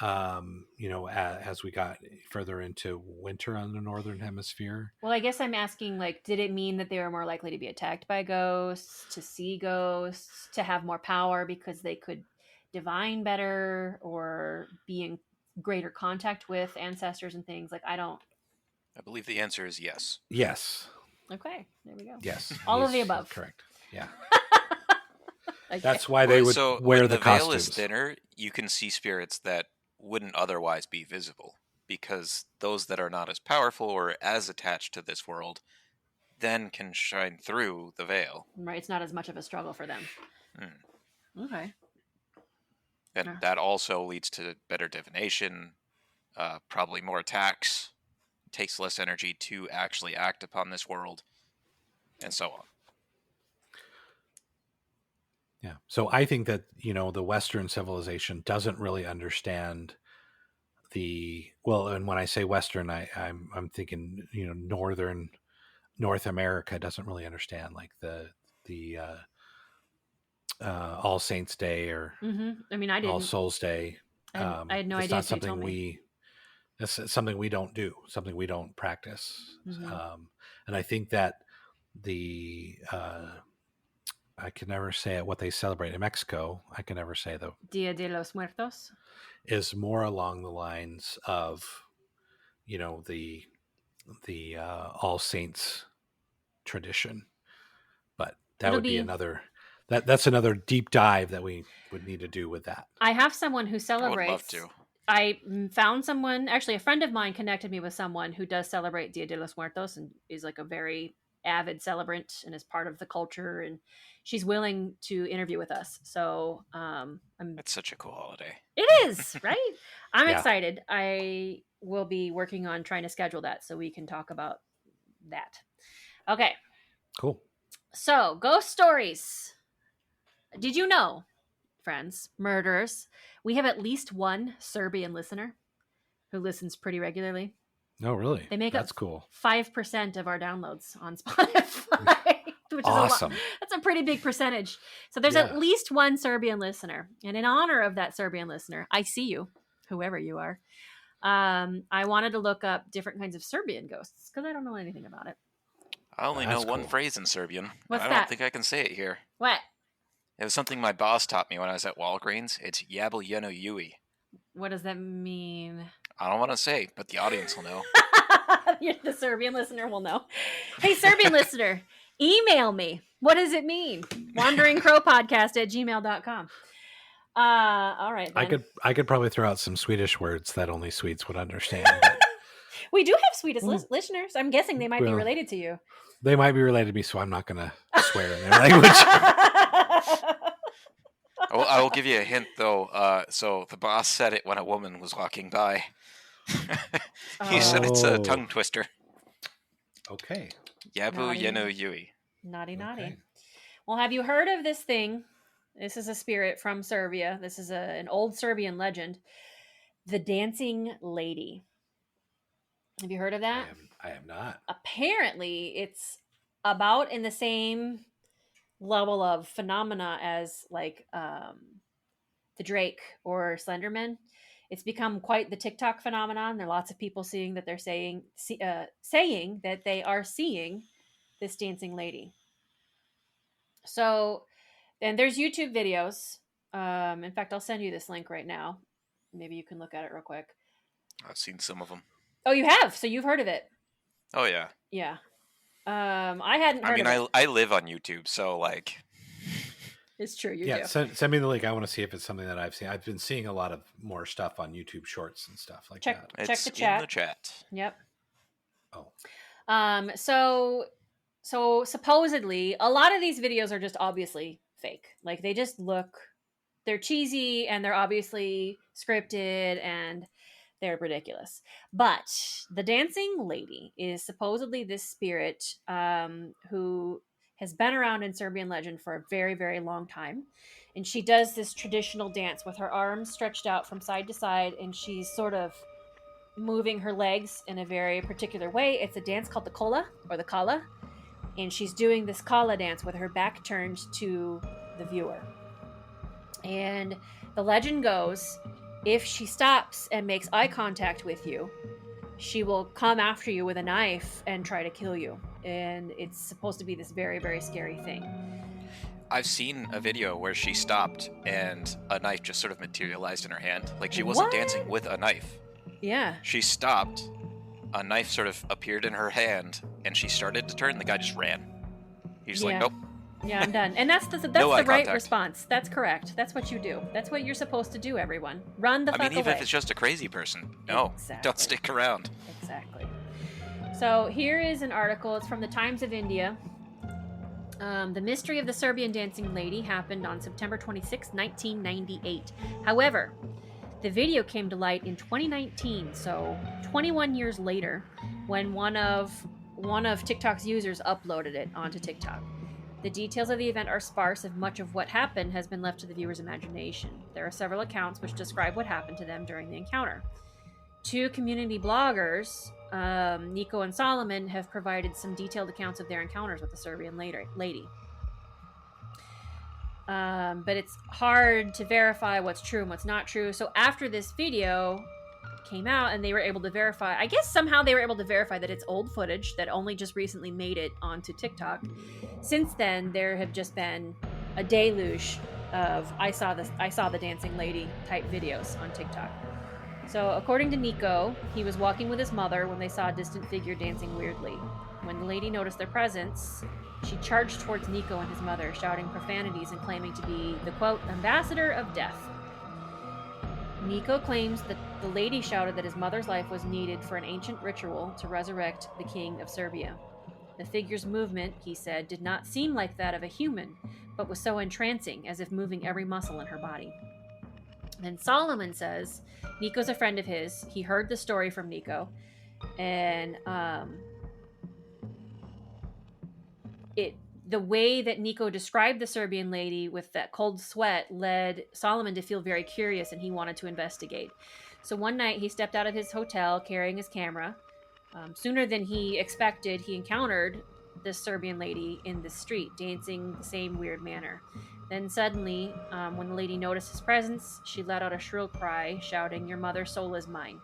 as we got further into winter on the northern hemisphere. Well, I guess I'm asking, like, did it mean that they were more likely to be attacked by ghosts, to see ghosts, to have more power because they could divine better, or be in greater contact with ancestors and things? Like, I believe the answer is yes. Yes. Okay, there we go. Yes. All of the above. Correct. Yeah. Okay. That's why they would wear the veil costumes. is thinner, you can see spirits that wouldn't otherwise be visible, because those that are not as powerful or as attached to this world then can shine through the veil. Right, it's not as much of a struggle for them. Okay. And that also leads to better divination, probably more attacks, takes less energy to actually act upon this world, and so on. Yeah. So I think that, the Western civilization doesn't really understand and when I say Western, I'm thinking, Northern North America doesn't really understand like the All Saints Day or I mean, I didn't. All Souls Day. I had no it's idea. Not something it's something we don't do, something we don't practice. And I think that I can never say it, what they celebrate in Mexico. I can never say the Dia de los Muertos is more along the lines of, the All Saints tradition, but that would be another that's another deep dive that we would need to do with that. I have someone who I celebrates. would love to. I found someone, actually, a friend of mine connected me with someone who does celebrate Dia de los Muertos and is like a very avid celebrant and is part of the culture. And she's willing to interview with us. So It's such a cool holiday. it is, right? I'm Yeah. excited. I will be working on trying to schedule that so we can talk about that. Okay. Cool. So, ghost stories. Did you know, friends, murderers, we have at least one Serbian listener who listens pretty regularly. No, really? They make That's up cool. 5% of our downloads on Spotify, which Awesome. is that's a pretty big percentage. So there's Yeah. at least one Serbian listener. And in honor of that Serbian listener, I see you, whoever you are. I wanted to look up different kinds of Serbian ghosts because I don't know anything about it. I only That's know one cool. phrase in Serbian. What's I that? don't think I can say it here. What? It was something my boss taught me when I was at Walgreens. It's Yabel Yeno Yui. What does that mean? I don't want to say, but the audience will know. The Serbian listener will know. Hey, Serbian listener, email me. What does it mean? wanderingcrowpodcast@gmail.com. All right, then. I could probably throw out some Swedish words that only Swedes would understand. But We do have Swedish listeners. I'm guessing they might be Well, related to you. they might be related to me, so I'm not going to swear in their language. I will give you a hint, though. So the boss said it when a woman was walking by. He said it's a Oh. tongue twister. Okay. Yabu Naughty. Yeno Yui. Naughty, naughty. Okay. Well, have you heard of this thing? This is a spirit from Serbia. This is an old Serbian legend. The dancing lady. Have you heard of that? I am not. Apparently, it's about in the same level of phenomena as like the Drake or Slenderman. It's become quite the TikTok phenomenon. There are lots of people saying that they're saying that they are seeing this dancing lady. So, and there's YouTube videos. In fact, I'll send you this link right now. Maybe you can look at it real quick. I've seen some of them. Oh, you have? So you've heard of it? Oh, yeah. Yeah. I hadn't heard I mean, of it. I live on YouTube, so, like... It's true, you Yeah, do. send me the link. I want to see if it's something that I've seen. I've been seeing a lot of more stuff on YouTube Shorts and stuff like Check that. It's the chat. in the chat. Yep. Oh. So supposedly a lot of these videos are just obviously fake. Like they're cheesy and they're obviously scripted and they're ridiculous. But the dancing lady is supposedly this spirit who has been around in Serbian legend for a very, very long time. And she does this traditional dance with her arms stretched out from side to side, and she's sort of moving her legs in a very particular way. It's a dance called the kola or the kala, and she's doing this kala dance with her back turned to the viewer. And the legend goes, if she stops and makes eye contact with you, she will come after you with a knife and try to kill you. And it's supposed to be this very, very scary thing. I've seen a video where she stopped and a knife just sort of materialized in her hand. Like, she wasn't What? dancing with a knife. Yeah. She stopped, a knife sort of appeared in her hand, and she started to turn, the guy just ran. He's just Yeah. like, nope. Yeah, I'm done. And that's the No eye right contact. response. That's correct. That's what you do. That's what you're supposed to do, everyone. Run the I fuck mean, even away. if it's just a crazy person, no, Exactly. don't stick around. Exactly. So here is an article. It's from the Times of India. The mystery of the Serbian dancing lady happened on September 26, 1998. However, the video came to light in 2019, so 21 years later, when one of TikTok's users uploaded it onto TikTok. The details of the event are sparse, and much of what happened has been left to the viewer's imagination. There are several accounts which describe what happened to them during the encounter. Two community bloggers, Nico and Solomon, have provided some detailed accounts of their encounters with the Serbian lady. But it's hard to verify what's true and what's not true. So after this video came out and they were able to verify, I guess somehow they were able to verify that it's old footage that only just recently made it onto TikTok. Since then, there have just been a deluge of I saw the dancing lady type videos on TikTok. So according to Nico, he was walking with his mother when they saw a distant figure dancing weirdly. When the lady noticed their presence, she charged towards Nico and his mother, shouting profanities and claiming to be the, quote, ambassador of death. Nico claims that the lady shouted that his mother's life was needed for an ancient ritual to resurrect the king of Serbia. The figure's movement, he said, did not seem like that of a human, but was so entrancing, as if moving every muscle in her body. And Solomon says Nico's a friend of his. He heard the story from Nico, and the way that Nico described the Serbian lady with that cold sweat led Solomon to feel very curious, and he wanted to investigate. So one night he stepped out of his hotel carrying his camera. Sooner than he expected, he encountered this Serbian lady in the street, dancing the same weird manner. Then suddenly, when the lady noticed his presence, she let out a shrill cry, shouting, "Your mother's soul is mine."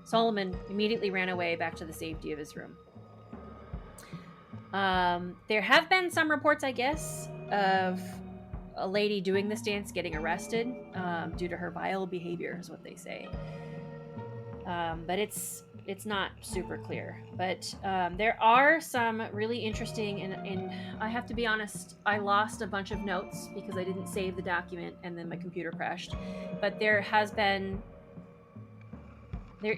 Solomon immediately ran away back to the safety of his room. There have been some reports, I guess, of a lady doing this dance getting arrested due to her vile behavior, is what they say. But it's not super clear. But there are some really interesting, and I have to be honest, I lost a bunch of notes because I didn't save the document and then my computer crashed. But there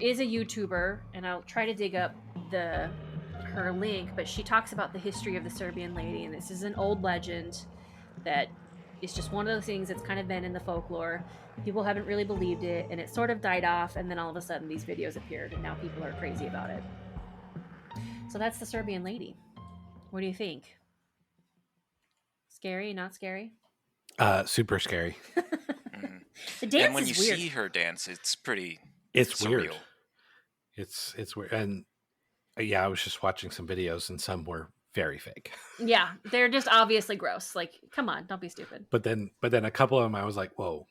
is a YouTuber, and I'll try to dig up her link, but she talks about the history of the Serbian lady, and this is an old legend that is just one of those things that's kind of been in the folklore. People haven't really believed it, and it sort of died off, and then all of a sudden these videos appeared, and now people are crazy about it. So that's the Serbian lady. What do you think? Scary? Not scary? Super scary. The dance and when is you weird. see her dance, it's pretty. It's surreal. weird. It's weird, and yeah, I was just watching some videos, and some were very fake. Yeah, they're just obviously gross. Like, come on, don't be stupid. But then a couple of them, I was like, whoa,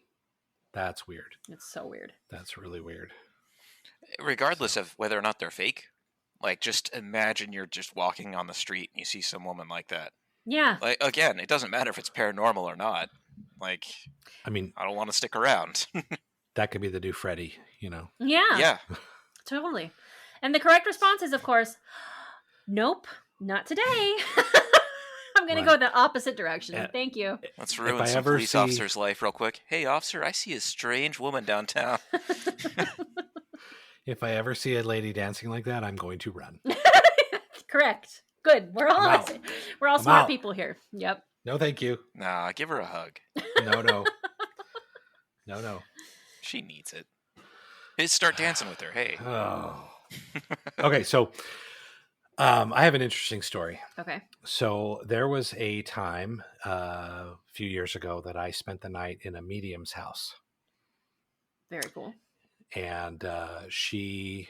that's weird. It's so weird. That's really weird. Regardless of whether or not they're fake, like, just imagine you're just walking on the street and you see some woman like that. Yeah. Like, again, it doesn't matter if it's paranormal or not. Like, I mean, I don't want to stick around. that could be the new Freddy, you know? Yeah. Yeah. Totally. And the correct response is, of course, nope, not today. I'm going to go the opposite direction. Thank you. Let's ruin some police officer's life real quick. Hey, officer, I see a strange woman downtown. If I ever see a lady dancing like that, I'm going to run. Correct. Good. We're all smart people here. Yep. No, thank you. Nah, give her a hug. No. She needs it. Hey, start dancing with her. Hey. Oh. Okay, so I have an interesting story. Okay. So there was a time a few years ago that I spent the night in a medium's house. Very cool. And she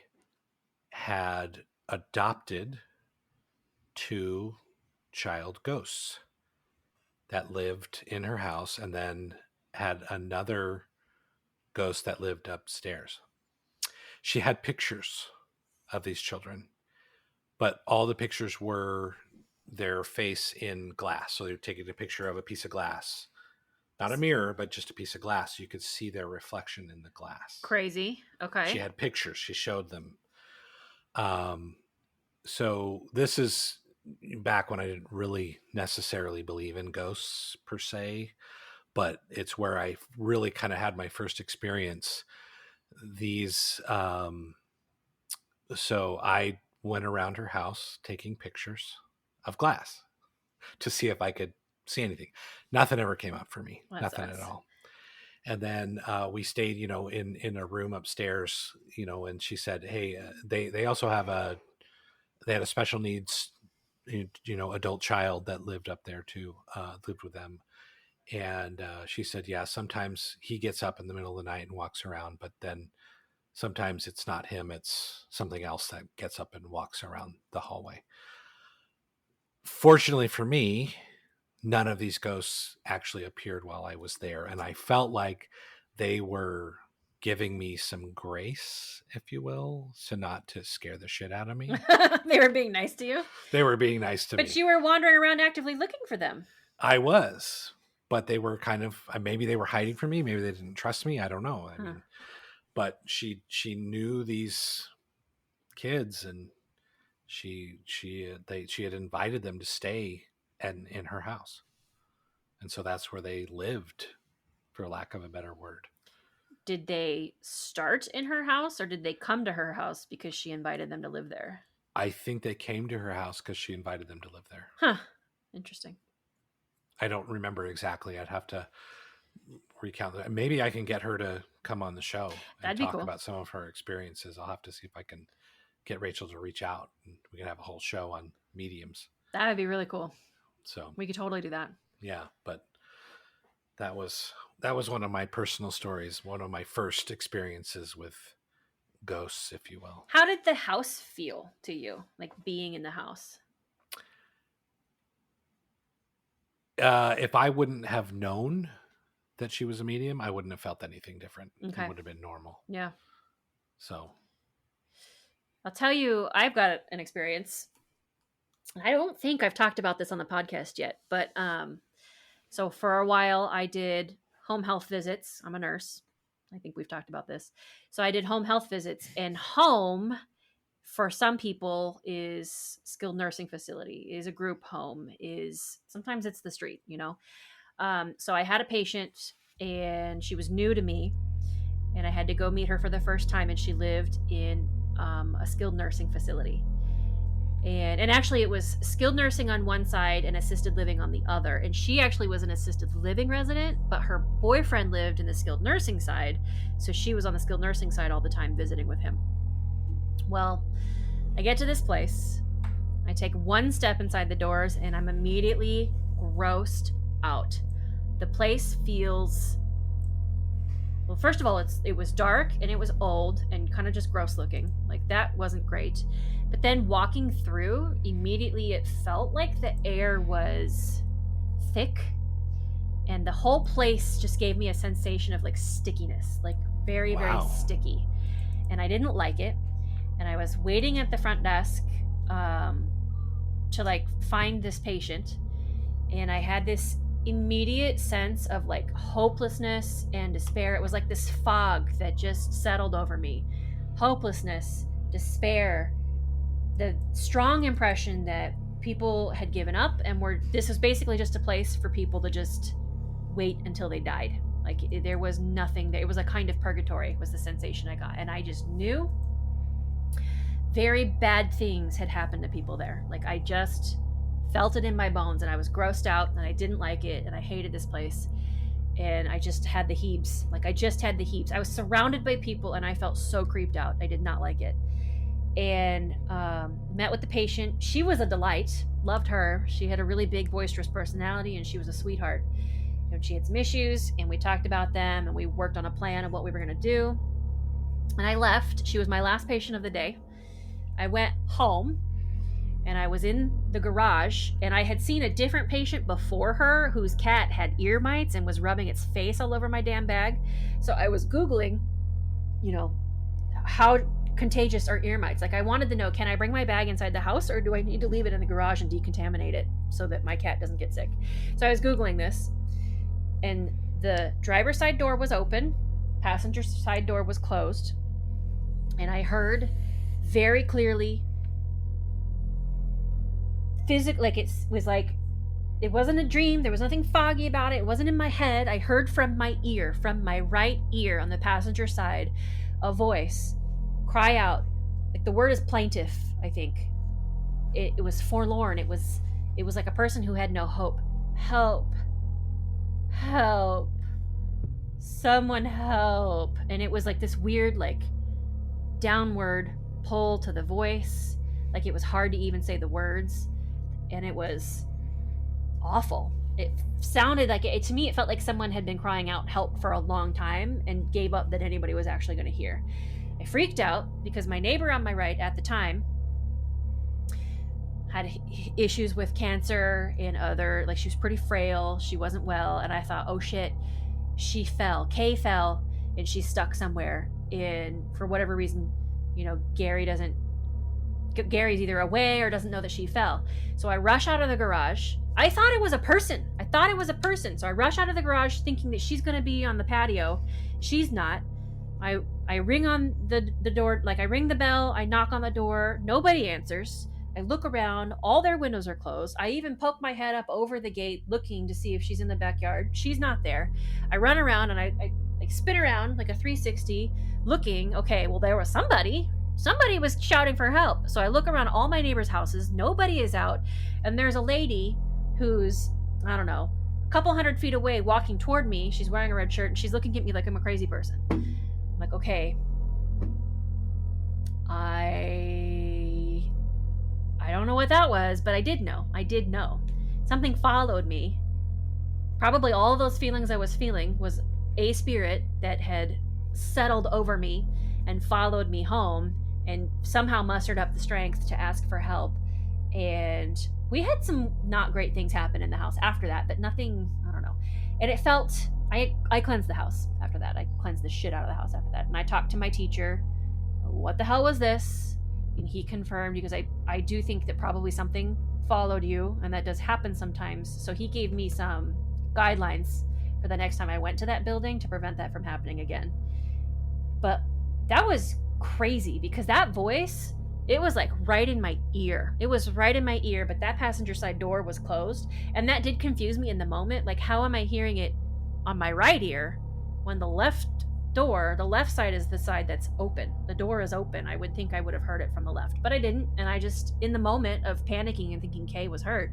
had adopted 2 child ghosts that lived in her house, and then had another ghost that lived upstairs. She had pictures of these children, but all the pictures were their face in glass. So they were taking a picture of a piece of glass, not a mirror, but just a piece of glass. You could see their reflection in the glass. Crazy. Okay. She had pictures. She showed them. So this is back when I didn't really necessarily believe in ghosts per se, but it's where I really kind of had my first experience. These, so I went around her house taking pictures of glass to see if I could see anything. Nothing ever came up for me. Nothing at all. And then we stayed, in a room upstairs, and she said, hey, they also have they had a special needs, adult child that lived up there too, lived with them. And she said, yeah, sometimes he gets up in the middle of the night and walks around, but then sometimes it's not him, it's something else that gets up and walks around the hallway. Fortunately for me, none of these ghosts actually appeared while I was there. And I felt like they were giving me some grace, if you will, so not to scare the shit out of me. They were being nice to you? They were being nice to me. But you were wandering around actively looking for them. I was, but they were kind of, maybe they were hiding from me. Maybe they didn't trust me. I don't know. I mean, but she knew these kids, and She had invited them to stay in her house, and so that's where they lived, for lack of a better word. Did they start in her house, or did they come to her house because she invited them to live there? I think they came to her house because she invited them to live there. Huh. Interesting. I don't remember exactly. I'd have to recount that. Maybe I can get her to come on the show and That'd be talk cool. about some of her experiences. I'll have to see if I can get Rachel to reach out, and we can have a whole show on mediums. That would be really cool. So we could totally do that. Yeah, but that was one of my personal stories, one of my first experiences with ghosts, if you will. How did the house feel to you, like being in the house? If I wouldn't have known that she was a medium, I wouldn't have felt anything different. Okay. It would have been normal. Yeah. So I'll tell you, I've got an experience. I don't think I've talked about this on the podcast yet, but so for a while I did home health visits. I'm a nurse. I think we've talked about this. So I did home health visits, and home for some people is skilled nursing facility, is a group home, is sometimes it's the street, you know? So I had a patient, and she was new to me, and I had to go meet her for the first time, and she lived in a skilled nursing facility. And actually it was skilled nursing on one side and assisted living on the other. And she actually was an assisted living resident, but her boyfriend lived in the skilled nursing side. So she was on the skilled nursing side all the time visiting with him. Well, I get to this place. I take one step inside the doors and I'm immediately grossed out. The place feels... Well, first of all, it was dark and it was old and kind of just gross looking. Like, that wasn't great. But then walking through, immediately it felt like the air was thick, and the whole place just gave me a sensation of like stickiness, like very, very sticky. And I didn't like it. And I was waiting at the front desk to like find this patient. And I had this immediate sense of like hopelessness and despair. It was like this fog that just settled over me. Hopelessness, despair, the strong impression that people had given up and this was basically just a place for people to just wait until they died. Like, there was nothing there. It was a kind of purgatory was the sensation I got. And I just knew very bad things had happened to people there. Like, I just felt it in my bones, and I was grossed out, and I didn't like it, and I hated this place, and I just had the heaves. Like, I just had the heaves. I was surrounded by people, and I felt so creeped out. I did not like it. And met with the patient. She was a delight. Loved her. She had a really big, boisterous personality, and she was a sweetheart. And she had some issues, and we talked about them, and we worked on a plan of what we were going to do. And I left. She was my last patient of the day. I went home, and I was in the garage, and I had seen a different patient before her whose cat had ear mites and was rubbing its face all over my damn bag. So I was Googling, how contagious are ear mites? Like, I wanted to know, can I bring my bag inside the house, or do I need to leave it in the garage and decontaminate it so that my cat doesn't get sick? So I was Googling this, and the driver's side door was open, passenger side door was closed, and I heard very clearly, like it was like, it wasn't a dream. There was nothing foggy about it. It wasn't in my head. I heard from my ear, from my right ear on the passenger side, a voice cry out. Like, the word is plaintive, I think. It was forlorn. It was like a person who had no hope. Help. Help. Someone help. And it was like this weird, like, downward pull to the voice. Like, it was hard to even say the words. And it was awful. It sounded like to me, it felt like someone had been crying out help for a long time and gave up that anybody was actually going to hear. I freaked out because my neighbor on my right at the time had issues with cancer and other, like, she was pretty frail. She wasn't well. And I thought, oh shit, she fell. Kay fell and she's stuck somewhere. And for whatever reason, Gary's either away or doesn't know that she fell. So I rush out of the garage. I thought it was a person. So I rush out of the garage thinking that she's going to be on the patio. She's not. I ring on the door, like, I ring the bell, I knock on the door. Nobody answers. I look around, all their windows are closed. I even poke my head up over the gate looking to see if she's in the backyard. She's not there. I run around and I spin around like a 360 looking. Okay, well, there was somebody. Somebody was shouting for help. So I look around all my neighbors' houses. Nobody is out. And there's a lady who's, I don't know, a couple 100 feet away walking toward me. She's wearing a red shirt and she's looking at me like I'm a crazy person. I'm like, okay, I don't know what that was, but I did know. I did know. Something followed me. Probably all of those feelings I was feeling was a spirit that had settled over me and followed me home and somehow mustered up the strength to ask for help. And we had some not great things happen in the house after that, but nothing, I don't know. And it felt, I cleansed the house after that. I cleansed the shit out of the house after that. And I talked to my teacher. What the hell was this? And he confirmed, because I do think that probably something followed you, and that does happen sometimes. So he gave me some guidelines for the next time I went to that building to prevent that from happening again. But that was crazy, because that voice, it was like right in my ear. It was right in my ear, but that passenger side door was closed. And that did confuse me in the moment. Like, how am I hearing it on my right ear when the left door, the left side is the side that's open. The door is open. I would think I would have heard it from the left, but I didn't. And I just, in the moment of panicking and thinking Kay was hurt,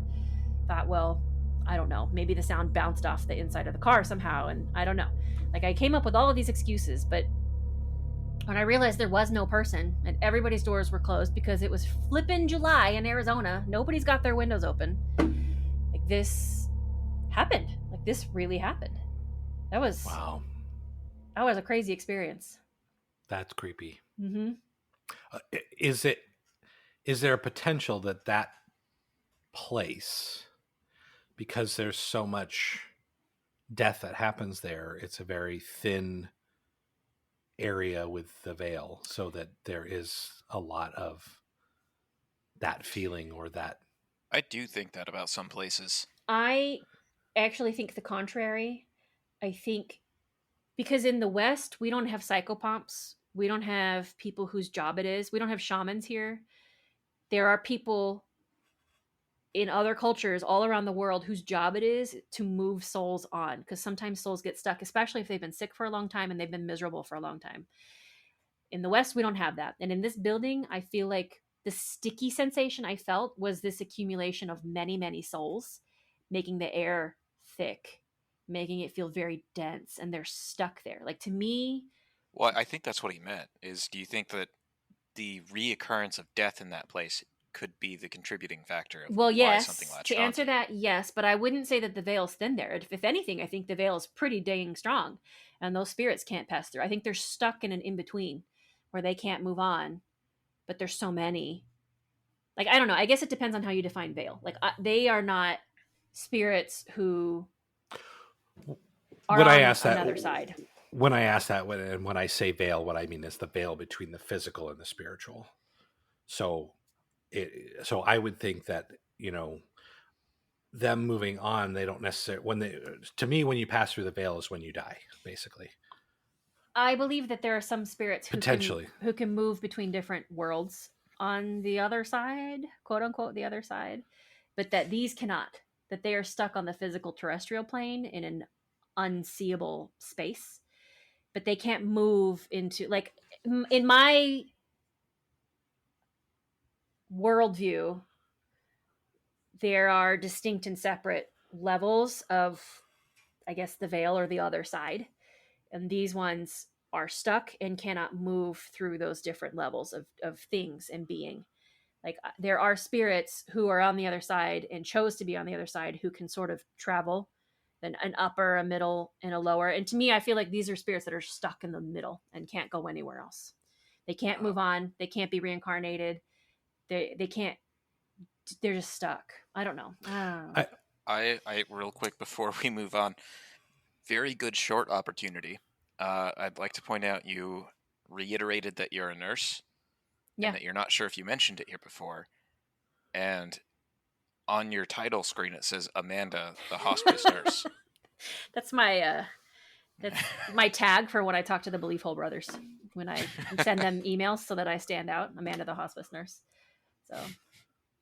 thought, well, I don't know. Maybe the sound bounced off the inside of the car somehow. And I don't know. Like, I came up with all of these excuses, but when I realized there was no person and everybody's doors were closed because it was flippin' July in Arizona, nobody's got their windows open. Like, this happened. Like, this really happened. That was Wow. That was a crazy experience. That's creepy. Mm-hmm. Is there a potential that place, because there's so much death that happens there, it's a very thin area with the veil, so that there is a lot of that feeling or that? I do think that about some places. I actually think the contrary. I think because in the West, we don't have psychopomps. We don't have people whose job it is. We don't have shamans here. There are people in other cultures all around the world whose job it is to move souls on, because sometimes souls get stuck, especially if they've been sick for a long time and they've been miserable for a long time. In the West, we don't have that. And in this building, I feel like the sticky sensation I felt was this accumulation of many, many souls, making the air thick, making it feel very dense, and they're stuck there. Like, to me, Well, I think that's what he meant. Is, do you think that the reoccurrence of death in that place could be the contributing factor of well, why yes, something latched to on answer you? that, yes, but I wouldn't say that the veil's thin there. If anything, I think the veil is pretty dang strong, and those spirits can't pass through. I think they're stuck in an in-between where they can't move on, but there's so many. Like, I don't know. I guess it depends on how you define veil. Like, they are not spirits who are When I on ask that, another side. when I ask that, when I say veil, what I mean is the veil between the physical and the spiritual. So I would think that, them moving on, they don't necessarily, to me, when you pass through the veil is when you die, basically. I believe that there are some spirits Potentially. who can move between different worlds on the other side, quote unquote, the other side, but that these cannot. That they are stuck on the physical terrestrial plane in an unseeable space, but they can't move into, like, in my worldview, there are distinct and separate levels of, I guess, the veil or the other side. And these ones are stuck and cannot move through those different levels of things and being. Like, there are spirits who are on the other side and chose to be on the other side, who can sort of travel an upper, a middle, and a lower. And to me, I feel like these are spirits that are stuck in the middle and can't go anywhere else. They can't move on. They can't be reincarnated. They can't. They're just stuck. I don't know. I real quick before we move on, very good short opportunity. I'd like to point out you reiterated that you're a nurse, Yeah. and that you're not sure if you mentioned it here before. And on your title screen it says Amanda, the hospice nurse. That's my tag for when I talk to the Belief Hole brothers. When I send them emails so that I stand out, Amanda, the hospice nurse. So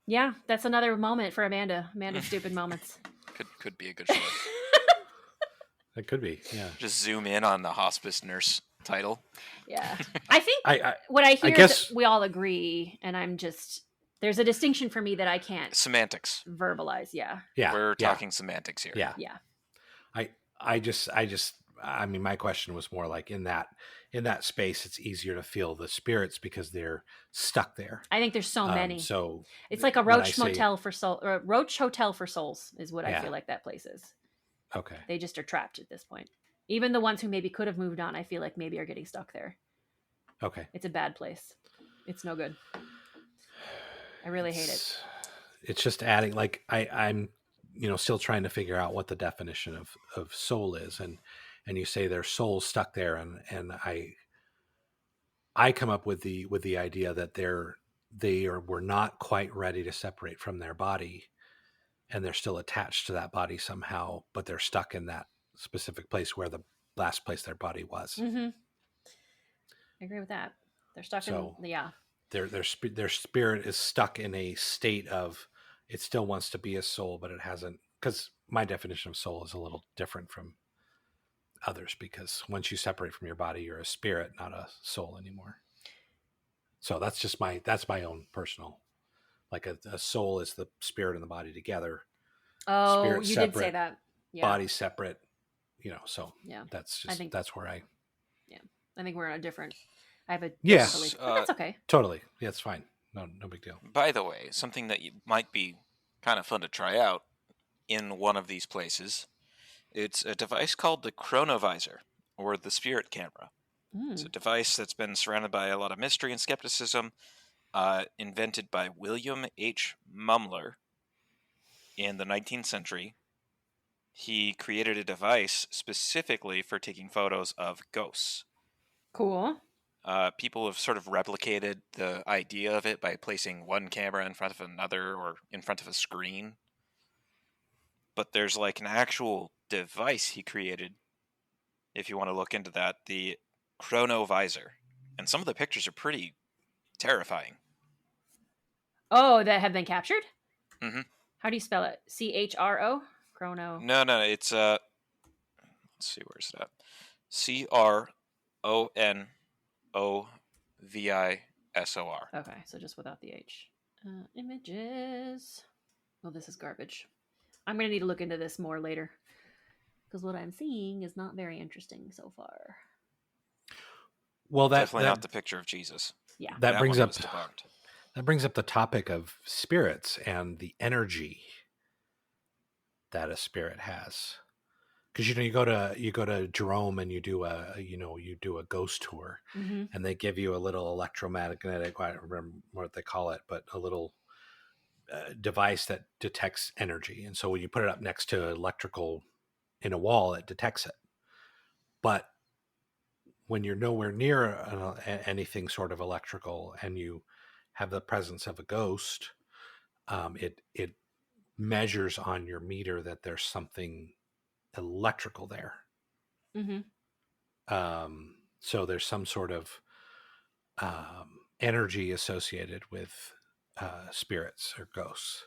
Yeah, that's another moment for Amanda. Amanda's stupid moments. Could be a good show. It could be, yeah. Just zoom in on the hospice nurse title. Yeah. I think I what I hear guess- is that we all agree, and I'm just, there's a distinction for me that I can't Semantics. verbalize. Yeah. Yeah, We're yeah, talking semantics here. yeah. Yeah. I mean, my question was more like in that space, it's easier to feel the spirits because they're stuck there. I think there's so many. So it's like a when I roach say- motel for soul, or a roach hotel for souls is what I Yeah. feel like that place is. Okay. They just are trapped at this point. Even the ones who maybe could have moved on, I feel like maybe are getting stuck there. Okay. It's a bad place. It's no good. I really hate it. It's just adding, like, I'm still trying to figure out what the definition of soul is, and you say their soul's stuck there, and I come up with the idea that were not quite ready to separate from their body, and they're still attached to that body somehow, but they're stuck in that specific place where the last place their body was. Mm-hmm. I agree with that. They're stuck So, in, yeah. Their spirit is stuck in a state of, it still wants to be a soul, but it hasn't, because my definition of soul is a little different from others, because once you separate from your body, you're a spirit, not a soul anymore. So that's my own personal, like a soul is the spirit and the body together. Oh, Spirit you separate, did say that. Yeah. Body separate, so yeah. that's just, that's where I think we're on a different, I have a Yes. belief, but that's okay. Totally. Yeah, it's fine. No big deal. By the way, something that might be kind of fun to try out in one of these places, it's a device called the chronovisor, or the spirit camera. It's a device that's been surrounded by a lot of mystery and skepticism, invented by William H. Mumler in the 19th century. He created a device specifically for taking photos of ghosts. Cool. People have sort of replicated the idea of it by placing one camera in front of another or in front of a screen. But there's like an actual device he created, if you want to look into that, the chronovisor. And some of the pictures are pretty terrifying. Oh, that have been captured? Mm-hmm. How do you spell it? CHRO? Chrono. No, it's let's see, where's it at? CRONOVISOR. Okay, so just without the H. Images. Oh, this is garbage. I'm going to need to look into this more later, because what I'm seeing is not very interesting so far. Well, Definitely not the picture of Jesus. Yeah. That brings up debunked. That brings up the topic of spirits and the energy that a spirit has. Because you go to Jerome and you do a ghost tour, Mm-hmm. and they give you a little electromagnetic, I don't remember what they call it, but a little device that detects energy. And so when you put it up next to electrical in a wall, it detects it. But when you're nowhere near anything sort of electrical and you have the presence of a ghost, it measures on your meter that there's something electrical there. Mm-hmm. So there's some sort of energy associated with spirits or ghosts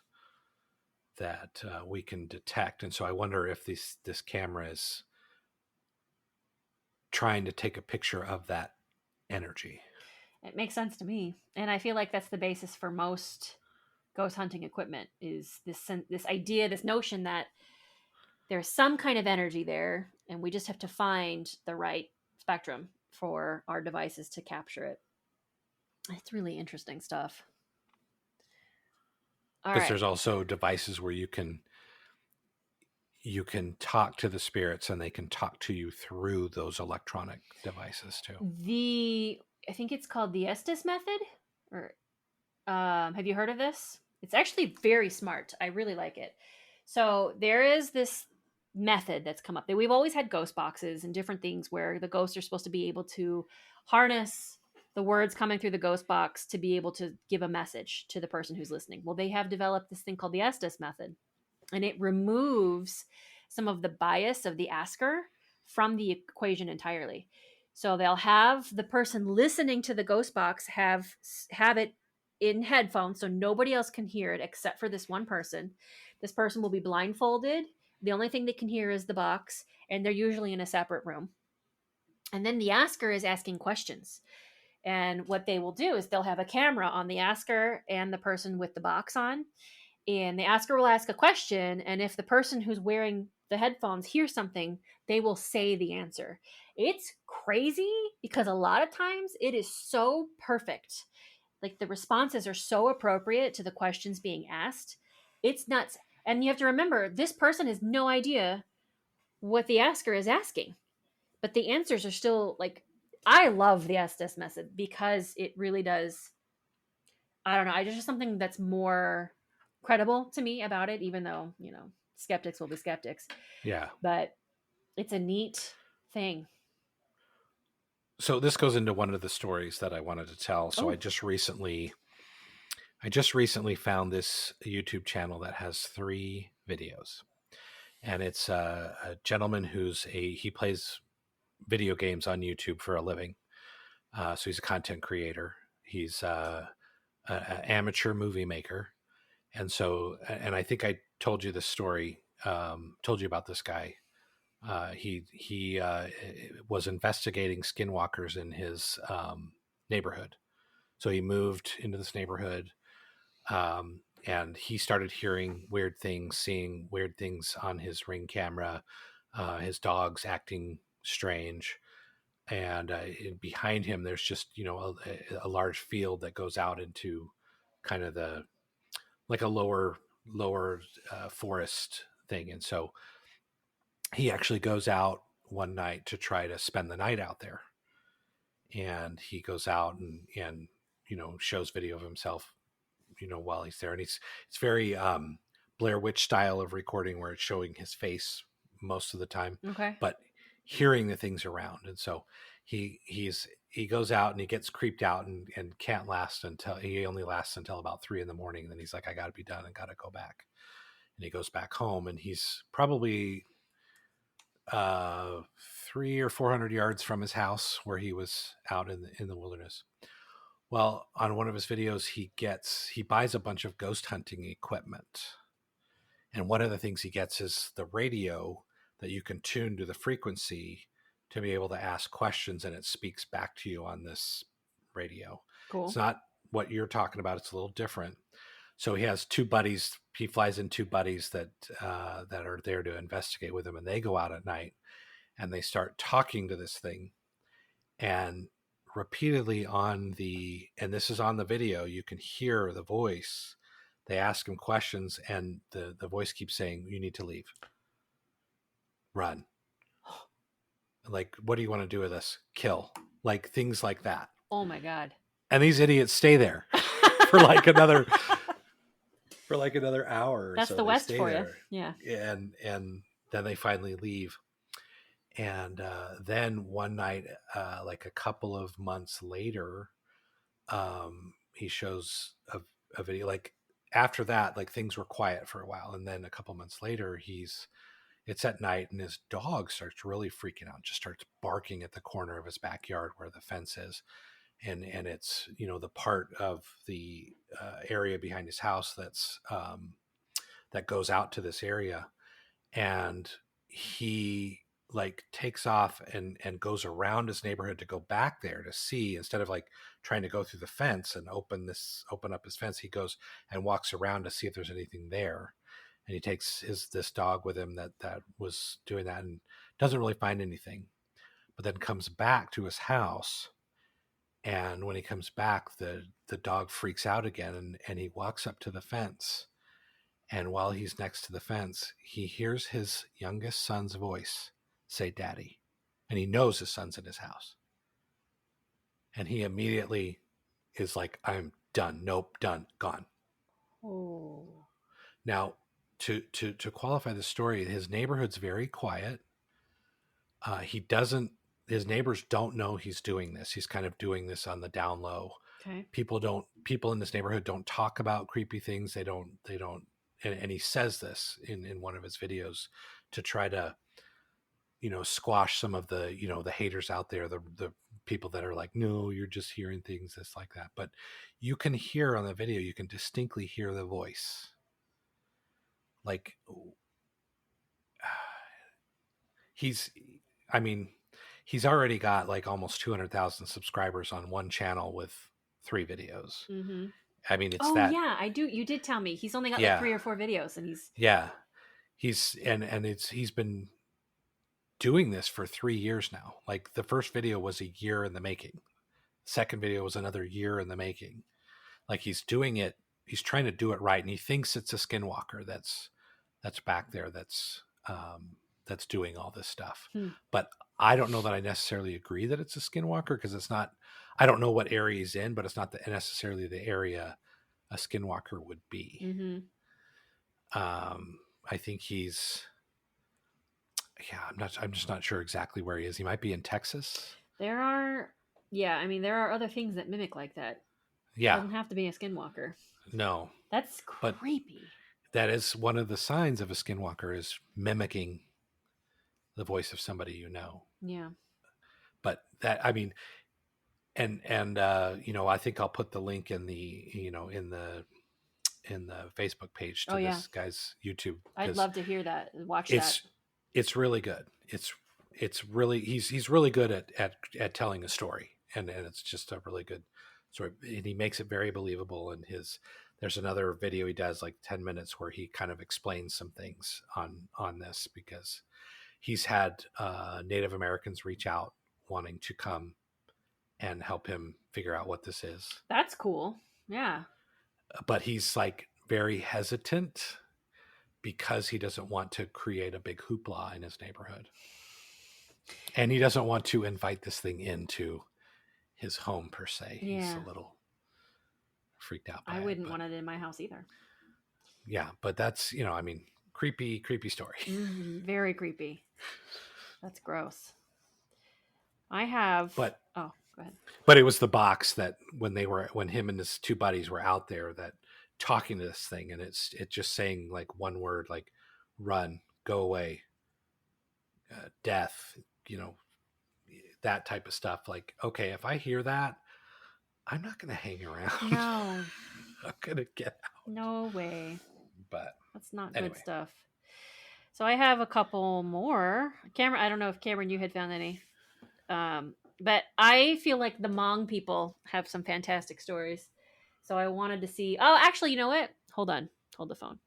that we can detect. And so I wonder if this camera is trying to take a picture of that energy. It makes sense to me, and I feel like that's the basis for most ghost hunting equipment, is this idea, this notion that there's some kind of energy there, and we just have to find the right spectrum for our devices to capture it. It's really interesting stuff. All Because right. there's also devices where you can talk to the spirits and they can talk to you through those electronic devices too. I think it's called the Estes method, or have you heard of this? It's actually very smart. I really like it. So there is this method that's come up. We've always had ghost boxes and different things where the ghosts are supposed to be able to harness the words coming through the ghost box to be able to give a message to the person who's listening. Well, they have developed this thing called the Estes method, and it removes some of the bias of the asker from the equation entirely. So they'll have the person listening to the ghost box have it in headphones, so nobody else can hear it except for this one person. This person will be blindfolded. The only thing they can hear is the box, and they're usually in a separate room. And then the asker is asking questions. And what they will do is they'll have a camera on the asker and the person with the box on. And the asker will ask a question. And if the person who's wearing the headphones hears something, they will say the answer. It's crazy because a lot of times it is so perfect. Like the responses are so appropriate to the questions being asked. It's nuts. And you have to remember, this person has no idea what the asker is asking, but the answers are still like, I love the Estes method because it really does. I don't know. I just something that's more credible to me about it, even though, skeptics will be skeptics. Yeah. But it's a neat thing. So this goes into one of the stories that I wanted to tell. So Oh. I just recently found this YouTube channel that has 3 videos. And it's a gentleman he plays video games on YouTube for a living. So he's a content creator. He's an amateur movie maker. And I think I told you this story, told you about this guy. He was investigating skinwalkers in his neighborhood. So he moved into this neighborhood, and he started hearing weird things, seeing weird things on his Ring camera, his dogs acting strange. And behind him, there's just, a large field that goes out into kind of like a lower forest thing. And so he actually goes out one night to try to spend the night out there. And he goes out and shows video of himself, while he's there. And it's very Blair Witch style of recording, where it's showing his face most of the time, Okay. but hearing the things around. And so he goes out and he gets creeped out and can't last until he only lasts until about 3 a.m. And then he's like, I gotta be done and gotta go back. And he goes back home, and he's probably 300 or 400 yards from his house where he was out in the wilderness. Well, on one of his videos, he buys a bunch of ghost hunting equipment. And one of the things he gets is the radio that you can tune to the frequency to be able to ask questions, and it speaks back to you on this radio. Cool. It's not what you're talking about. It's a little different. So he has 2 buddies. He flies in 2 buddies that are there to investigate with him, and they go out at night and they start talking to this thing. And repeatedly and this is on the video, you can hear the voice. They ask him questions, and the voice keeps saying, you need to leave. Run. Like, what do you want to do with us? Kill. Like, things like that. Oh my God. And these idiots stay there for like another hour. That's so. the West for there. you. Yeah. And then they finally leave. And then one night, like a couple of months later, he shows a video. Like, after that, like, things were quiet for a while. And then a couple months later, it's at night, and his dog starts really freaking out, just starts barking at the corner of his backyard where the fence is. And it's, the part of the area behind his house that goes out to this area. And he like takes off and goes around his neighborhood to go back there to see, instead of like trying to go through the fence and open up his fence, he goes and walks around to see if there's anything there. And he takes this dog with him that was doing that, and doesn't really find anything, but then comes back to his house. And when he comes back, the dog freaks out again, and he walks up to the fence. And while he's next to the fence, he hears his youngest son's voice say, Daddy. And he knows his son's in his house. And he immediately is like, I'm done. Nope, done, gone. Oh. Now, to qualify the story, his neighborhood's very quiet. His neighbors don't know he's doing this. He's kind of doing this on the down low. Okay. People in this neighborhood don't talk about creepy things. They don't, and he says this in one of his videos to try to, squash some of the, the haters out there, the people that are like, no, you're just hearing things this like that. But you can hear on the video, you can distinctly hear the voice. Like he's already got like almost 200,000 subscribers on one channel with 3 videos. Mm-hmm. I mean, it's Oh that. yeah, I do. You did tell me he's only got Yeah. like 3 or 4 videos, and he's he's been doing this for 3 years now. Like the first video was a year in the making. Second video was another year in the making. Like he's doing it. He's trying to do it right, and he thinks it's a skinwalker that's back there that's doing all this stuff. But I don't know that I necessarily agree that it's a skinwalker, because it's not. I don't know what area he's in, but it's not necessarily the area a skinwalker would be. Mm-hmm. I think he's. Yeah, I'm just not sure exactly where he is. He might be in Texas. There are other things that mimic like that. Yeah. It doesn't have to be a skinwalker. No. That's creepy. That is one of the signs of a skinwalker, is mimicking the voice of somebody you know. Yeah. But that, I mean, and I think I'll put the link in the in the Facebook page to this guy's YouTube. I'd love to hear that. Watch that. It's really good. It's really he's really good at telling a story, and it's just a really good story, and he makes it very believable. And there's another video he does like 10 minutes where he kind of explains some things on this, because he's had Native Americans reach out wanting to come and help him figure out what this is. That's cool. Yeah. But he's like very hesitant, because he doesn't want to create a big hoopla in his neighborhood. And he doesn't want to invite this thing into his home per se. Yeah. He's a little freaked out by I wouldn't it, want it in my house either. Yeah, but that's, creepy story. Mm-hmm. Very creepy. That's gross. I have... But... Oh, go ahead. But it was the box that when him and his 2 buddies were out there, that talking to this thing, and it's just saying like one word, like run, go away, death, that type of stuff. Like, okay, if I hear that, I'm not going to hang around. No. I'm going to get out. No way. But that's not anyway. Good stuff. So I have a couple more. Cameron, I don't know if Cameron, you had found any. But I feel like the Hmong people have some fantastic stories. So I wanted to see... Oh, actually, you know what? Hold on. Hold the phone.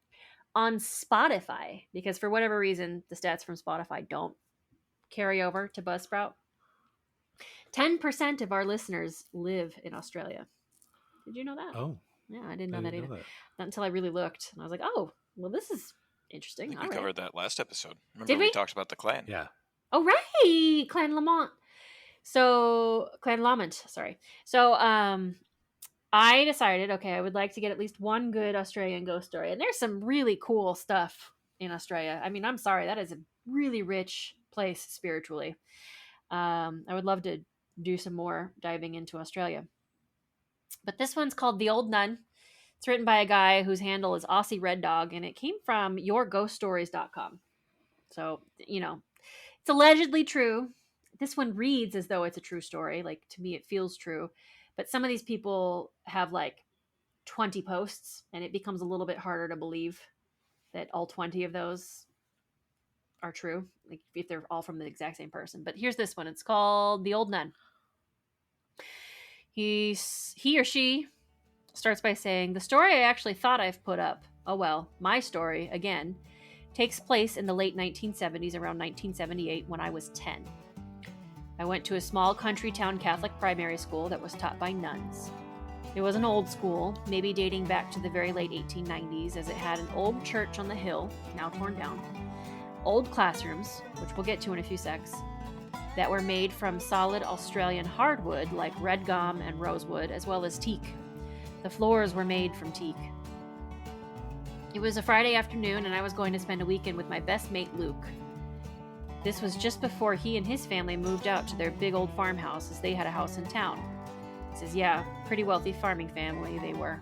On Spotify, because for whatever reason, the stats from Spotify don't carry over to Buzzsprout. 10% of our listeners live in Australia. Did you know that? Oh. Yeah, I didn't know that either. Not until I really looked. And I was like, oh, well, this is interesting. We covered that last episode. Remember Did we? We talked about the clan. Yeah. Oh, right. Clan Lamont. So, Clan Lamont, sorry. So, I decided, okay, I would like to get at least one good Australian ghost story. And there's some really cool stuff in Australia. I mean, I'm sorry, that is a really rich place spiritually. I would love to do some more diving into Australia. But this one's called The Old Nun. It's written by a guy whose handle is Aussie Red Dog, and it came from yourghoststories.com. So, it's allegedly true. This one reads as though it's a true story. Like, to me, it feels true. But some of these people have like 20 posts, and it becomes a little bit harder to believe that all 20 of those are true, like if they're all from the exact same person. But here's this one. It's called The Old Nun. He or she starts by saying, the story I actually thought I've put up, oh well, my story, again, takes place in the late 1970s, around 1978, when I was 10. I went to a small country town Catholic primary school that was taught by nuns. It was an old school, maybe dating back to the very late 1890s, as it had an old church on the hill, now torn down, old classrooms, which we'll get to in a few secs, that were made from solid Australian hardwood like red gum and rosewood, as well as teak. The floors were made from teak. It was a Friday afternoon, and I was going to spend a weekend with my best mate, Luke. This was just before he and his family moved out to their big old farmhouse, as they had a house in town. He says, yeah, pretty wealthy farming family they were.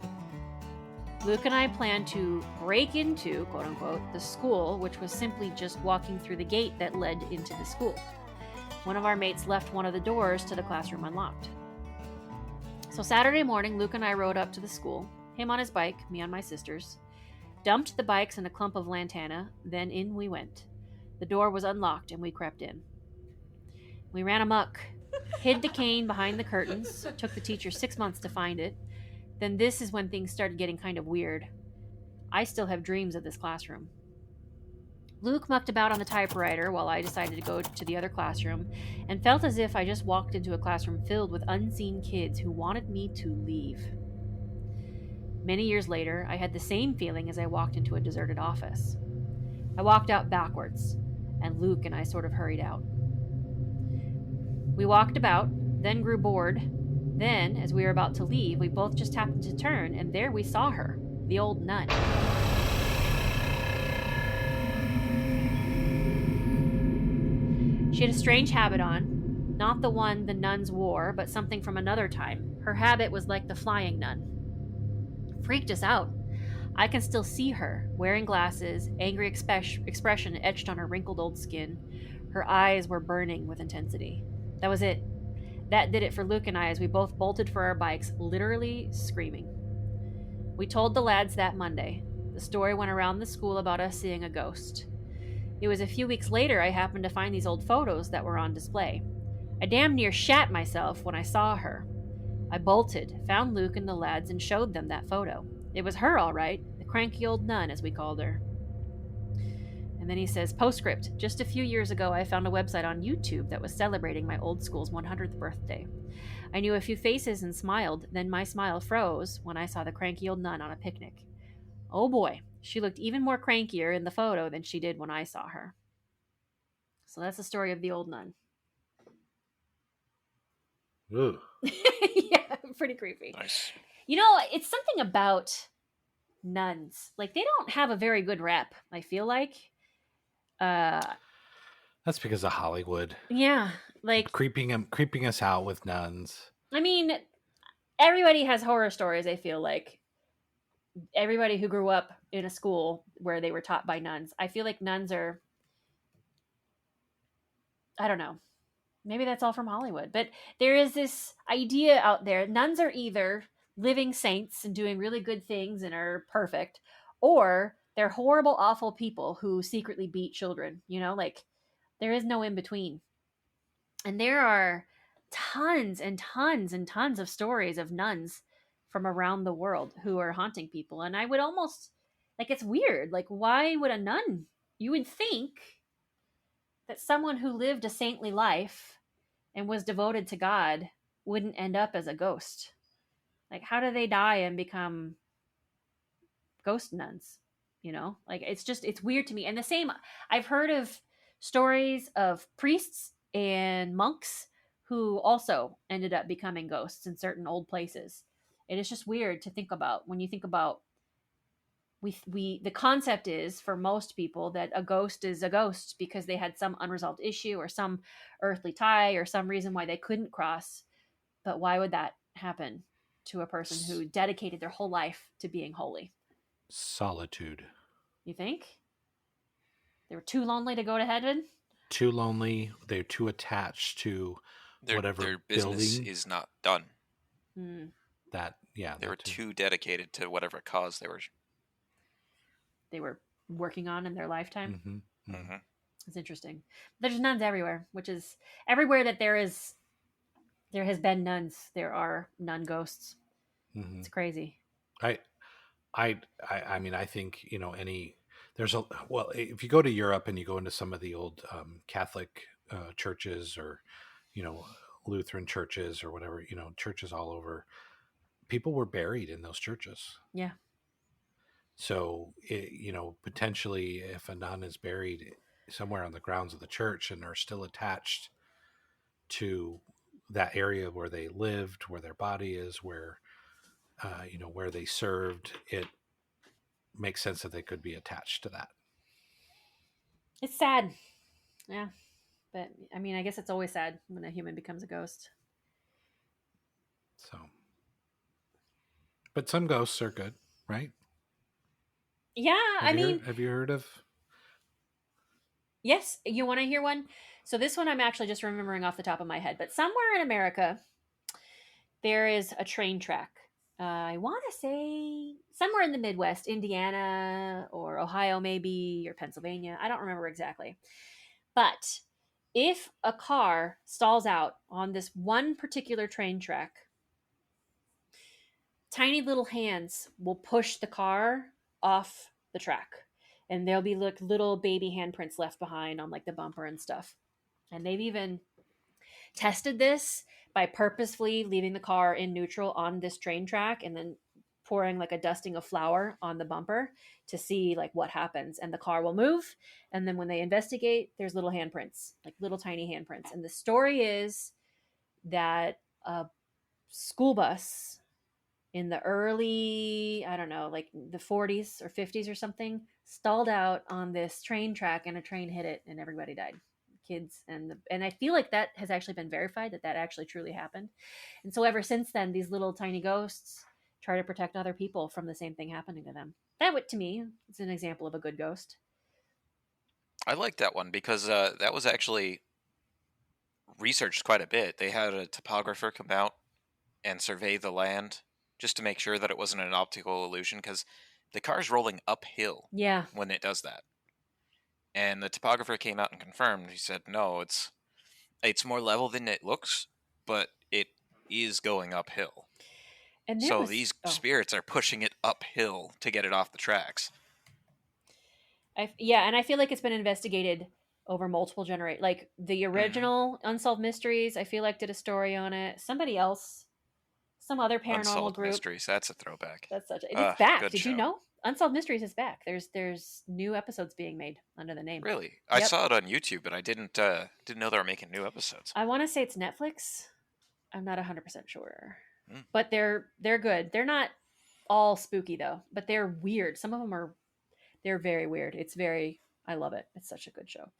Luke and I planned to break into, quote-unquote, the school, which was simply just walking through the gate that led into the school. one of our mates left one of the doors to the classroom unlocked. So Saturday morning, Luke and I rode up to the school, him on his bike, me on my sister's, dumped the bikes in a clump of lantana, then in we went. The door was unlocked and we crept in. We ran amok, hid the cane behind the curtains, took the teacher 6 months to find it. Then this is when things started getting kind of weird. I still have dreams of this classroom. Luke mucked about on the typewriter while I decided to go to the other classroom and felt as if I just walked into a classroom filled with unseen kids who wanted me to leave. Many years later, I had the same feeling as I walked into a deserted office. I walked out backwards, and Luke and I sort of hurried out. We walked about, then grew bored. Then, as we were about to leave, we both just happened to turn, and there we saw her, the old nun. She had a strange habit on, not the one the nuns wore, but something from another time. Her habit was like the flying nun. Freaked us out. I can still see her, wearing glasses, angry expression etched on her wrinkled old skin. Her eyes were burning with intensity. That was it. That did it for Luke and I as we both bolted for our bikes, literally screaming. We told the lads that Monday. The story went around the school about us seeing a ghost. It was a few weeks later I happened to find these old photos that were on display. I damn near shat myself when I saw her. I bolted, found Luke and the lads, and showed them that photo. It was her, all right, the cranky old nun, as we called her. And then he says, postscript, just a few years ago I found a website on YouTube that was celebrating my old school's 100th birthday. I knew a few faces and smiled, then my smile froze when I saw the cranky old nun on a picnic. Oh boy, she looked even more crankier in the photo than she did when I saw her. So that's the story of the old nun. Ooh. Yeah, pretty creepy. Nice. You know, it's something about nuns. Like, they don't have a very good rep, I feel like. That's because of Hollywood Yeah, like, creeping us out with nuns. I mean, everybody has horror stories, I feel like. Everybody who grew up in a school where they were taught by nuns. I feel like nuns are, I don't know. Maybe that's all from Hollywood. But there is this idea out there. Nuns are either living saints and doing really good things and are perfect, or they're horrible, awful people who secretly beat children. You know, like, there is no in between. And there are tons and tons and tons of stories of nuns from around the world who are haunting people. And I would almost, like, it's weird. Like, why would a nun, you would think that someone who lived a saintly life and was devoted to God wouldn't end up as a ghost. Like, how do they die and become ghost nuns? You know, like, it's weird to me. And the same, I've heard of stories of priests and monks who also ended up becoming ghosts in certain old places. And it's just weird to think about when you think about we the concept is for most people that a ghost is a ghost because they had some unresolved issue or some earthly tie or some reason why they couldn't cross. But why would that happen to a person who dedicated their whole life to being holy? Solitude. You think they were too lonely to go to heaven? Too lonely. They're too attached to whatever their business building is not done. that. Yeah, They were too dedicated to whatever cause they were working on in their lifetime. Mm-hmm. Mm-hmm. It's interesting. There's nuns everywhere, which is everywhere that there has been nuns, there are nun ghosts. Mm-hmm. It's crazy. I mean, I think, you know, if you go to Europe and you go into some of the old Catholic churches or, you know, Lutheran churches or whatever, you know, churches all over, people were buried in those churches. Yeah. So, you know, potentially if a nun is buried somewhere on the grounds of the church and are still attached to that area where they lived, where their body is, where, you know, where they served, it makes sense that they could be attached to that. It's sad. Yeah. But, I mean, I guess it's always sad when a human becomes a ghost. So. But some ghosts are good, right? Yeah, have you heard of? Yes, you want to hear one? So this one I'm actually just remembering off the top of my head. But somewhere in America, there is a train track. I want to say somewhere in the Midwest, Indiana or Ohio, maybe, or Pennsylvania. I don't remember exactly. But if a car stalls out on this one particular train track, tiny little hands will push the car off the track. And there'll be like little baby handprints left behind on like the bumper and stuff. And they've even tested this by purposefully leaving the car in neutral on this train track and then pouring like a dusting of flour on the bumper to see like what happens, and the car will move, and then when they investigate, there's little handprints, like little tiny handprints. And the story is that a school bus in the early, I don't know, like the 40s or 50s or something, stalled out on this train track and a train hit it and everybody died. Kids and I feel like that has actually been verified that actually truly happened. And so ever since then, these little tiny ghosts try to protect other people from the same thing happening to them. That would, to me, it's an example of a good ghost. I like that one because that was actually researched quite a bit. They had a topographer come out and survey the land just to make sure that it wasn't an optical illusion, because the car's rolling uphill when it does that. And the topographer came out and confirmed. He said, no, it's more level than it looks, but it is going uphill. And so these spirits are pushing it uphill to get it off the tracks. And I feel like it's been investigated over multiple generations. Like the original Unsolved Mysteries, I feel like did a story on it. Somebody else, some other paranormal Unsolved group. Mysteries, that's a throwback. It's back. Did you know? Unsolved Mysteries is back. There's new episodes being made under the name. Really? I saw it on YouTube, but I didn't know they were making new episodes. I want to say it's Netflix. I'm not 100% sure. But they're good. They're not all spooky though, but they're weird. Some of them they're very weird. I love it. It's such a good show.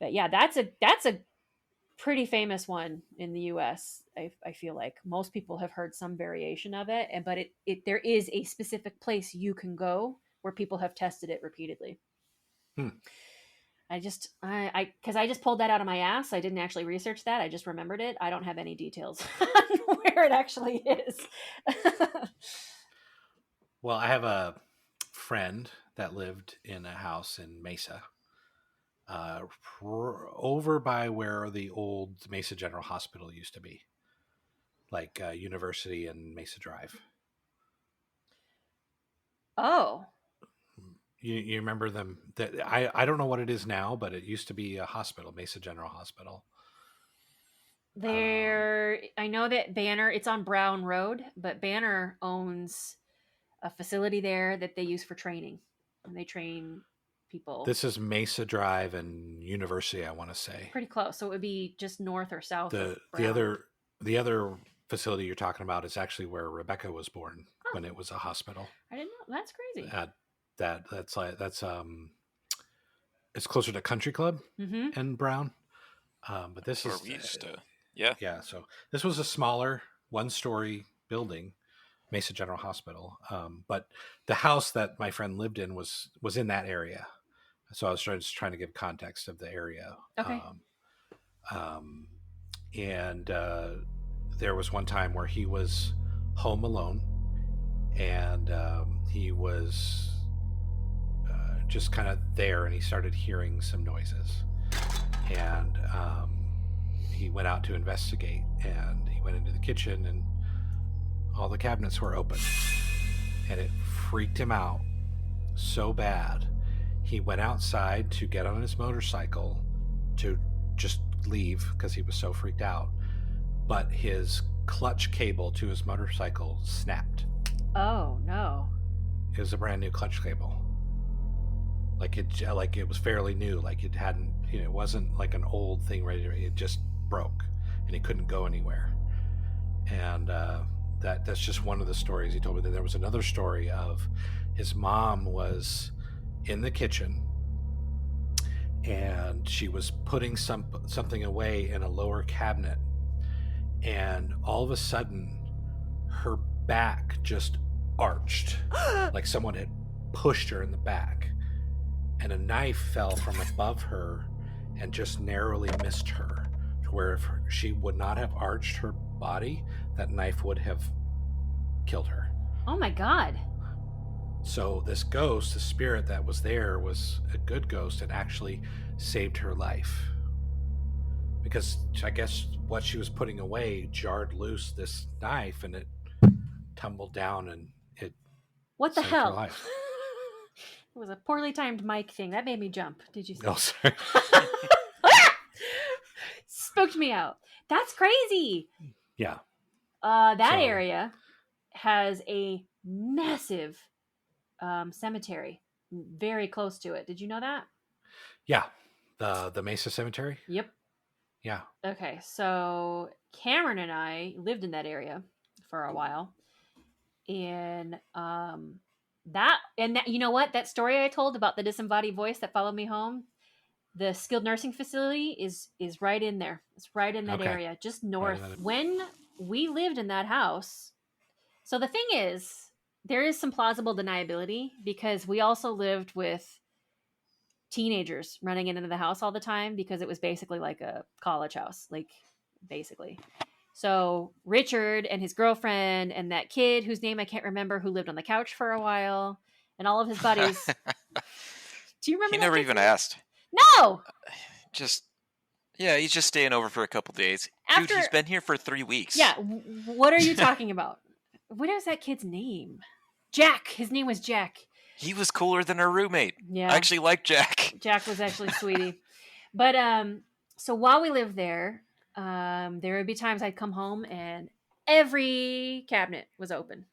But yeah, that's a pretty famous one in the US. I feel like most people have heard some variation of it, but there is a specific place you can go where people have tested it repeatedly. I just pulled that out of my ass. I didn't actually research that. I just remembered it. I don't have any details on where it actually is. Well, I have a friend that lived in a house in Mesa, over by where the old Mesa General Hospital used to be, like University and Mesa Drive. Oh. You remember them? That I don't know what it is now, but it used to be a hospital, Mesa General Hospital. I know that Banner, it's on Brown Road, but Banner owns a facility there that they use for training, and they train people. This is Mesa Drive and University, I want to say. Pretty close, so it would be just north or south. The other facility you're talking about is actually where Rebecca was born when it was a hospital. I didn't know. That's crazy. That's it's closer to Country Club and Brown, but this is where we used to. Yeah. So this was a smaller one-story building, Mesa General Hospital, but the house that my friend lived in was in that area. So I was just trying to give context of the area. Okay. And there was one time where he was home alone, and he was just kind of there, and he started hearing some noises, and he went out to investigate, and he went into the kitchen, and all the cabinets were open, and it freaked him out so bad. He went outside to get on his motorcycle to just leave because he was so freaked out, but his clutch cable to his motorcycle snapped. Oh no. It was a brand new clutch cable. Like it was fairly new. Like it hadn't, it wasn't like an old thing it just broke, and he couldn't go anywhere. And that's just one of the stories he told me. That there was another story of his mom was in the kitchen, and she was putting something away in a lower cabinet, and all of a sudden her back just arched like someone had pushed her in the back, and a knife fell from above her and just narrowly missed her, to where if she would not have arched her body, that knife would have killed her. Oh my God. So this ghost, the spirit that was there, was a good ghost and actually saved her life. Because I guess what she was putting away jarred loose this knife, and it tumbled down and it What the saved her hell? life. It was a poorly timed mic thing. That made me jump. Did you see? Oh, sorry. Spooked me out. That's crazy. Yeah. That So- area has a massive cemetery very close to it. Did you know that? Yeah. The Mesa Cemetery? Yep. Yeah. Okay, so Cameron and I lived in that area for a while. And you know what? That story I told about the disembodied voice that followed me home, the skilled nursing facility is right in there. It's right in that Okay. area, just north. Right in that- When we lived in that house, so the thing is, there is some plausible deniability because we also lived with teenagers running into the house all the time because it was basically like a college house, like basically. So Richard and his girlfriend and that kid whose name I can't remember who lived on the couch for a while and all of his buddies. Do you remember He that never kid's even name? asked. No! Yeah, he's just staying over for a couple days. Dude, he's been here for 3 weeks. Yeah, what are you talking about? What is that kid's name? Jack. His name was Jack. He was cooler than our roommate. Yeah. I actually like Jack. Jack was actually sweetie. But so while we lived there, there would be times I'd come home and every cabinet was open.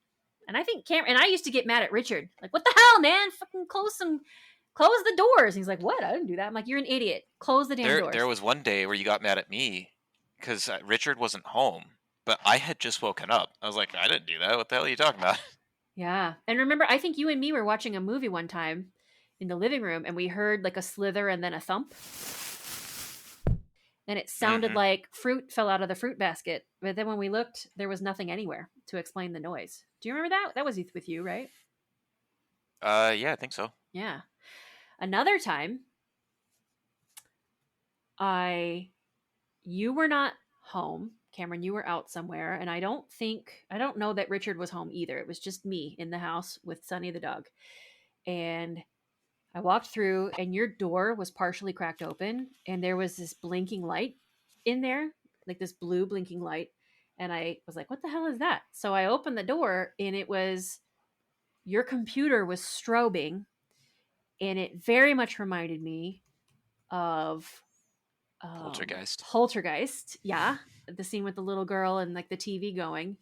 And I think and I used to get mad at Richard. Like, what the hell, man? Fucking close the doors. And he's like, what? I didn't do that. I'm like, you're an idiot. Close the damn doors. There was one day where you got mad at me because Richard wasn't home, but I had just woken up. I was like, I didn't do that. What the hell are you talking about? Yeah. And remember, I think you and me were watching a movie one time in the living room and we heard like a slither and then a thump. And it sounded like fruit fell out of the fruit basket. But then when we looked, there was nothing anywhere to explain the noise. Do you remember that? That was with you, right? Yeah, I think so. Yeah. Another time, you were not home. Cameron, you were out somewhere. And I don't know that Richard was home either. It was just me in the house with Sunny the dog. And I walked through and your door was partially cracked open and there was this blinking light in there, like this blue blinking light. And I was like, what the hell is that? So I opened the door and it was your computer was strobing and it very much reminded me of Poltergeist. Yeah. The scene with the little girl and like the TV going.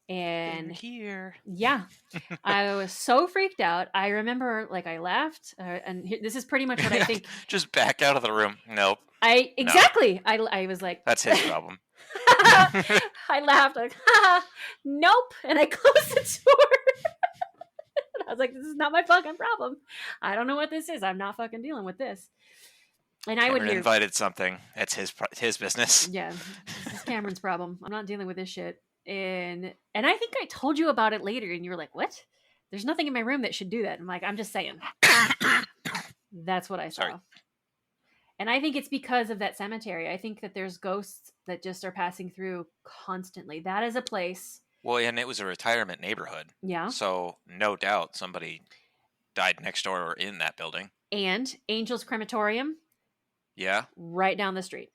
And here. Yeah. I was so freaked out. I remember like I laughed and this is pretty much what I think. Just back out of the room. Nope. Exactly. No. I was like, that's his problem. I laughed like, nope. And I closed the door. I was like, this is not my fucking problem. I don't know what this is. I'm not fucking dealing with this. And I would hear invited something. That's his business. Yeah. This is Cameron's problem. I'm not dealing with this shit. And I think I told you about it later and you were like, what? There's nothing in my room that should do that. I'm like, I'm just saying. That's what I saw. Sorry. And I think it's because of that cemetery. I think that there's ghosts that just are passing through constantly. That is a place. Well, and it was a retirement neighborhood. Yeah. So no doubt somebody died next door or in that building. And Angel's Crematorium. Yeah. Right down the street.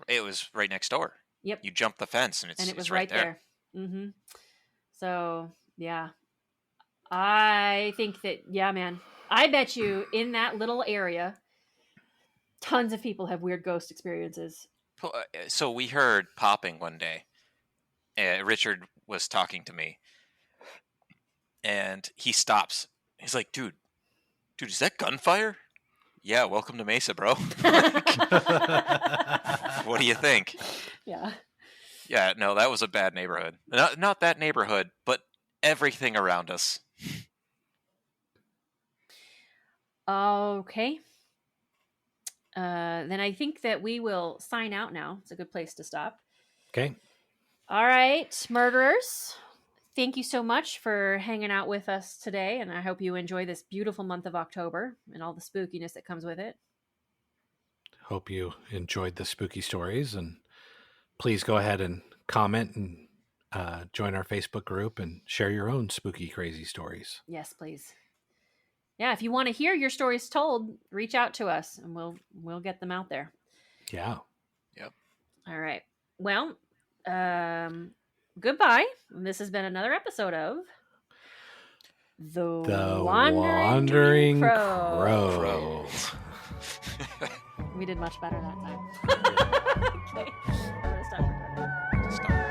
It was right next door. Yep. You jump the fence and it was right there. Mm-hmm. So, yeah. I think that, yeah, man. I bet you in that little area, tons of people have weird ghost experiences. So we heard popping one day. Richard was talking to me. And he stops. He's like, dude, is that gunfire? Yeah, welcome to Mesa, bro. What do you think? Yeah. Yeah, no, that was a bad neighborhood. Not that neighborhood, but everything around us. Okay. Then I think that we will sign out now. It's a good place to stop. Okay. All right, murderers. Thank you so much for hanging out with us today, and I hope you enjoy this beautiful month of October and all the spookiness that comes with it. hope you enjoyed the spooky stories, and please go ahead and comment and join our Facebook group and share your own spooky, crazy stories. Yes, please. Yeah, if you want to hear your stories told, reach out to us and we'll get them out there. Yeah. Yep. All right. Well, goodbye. This has been another episode of The Wandering Crow. We did much better that time. Okay. I'm gonna stop recording. Stop.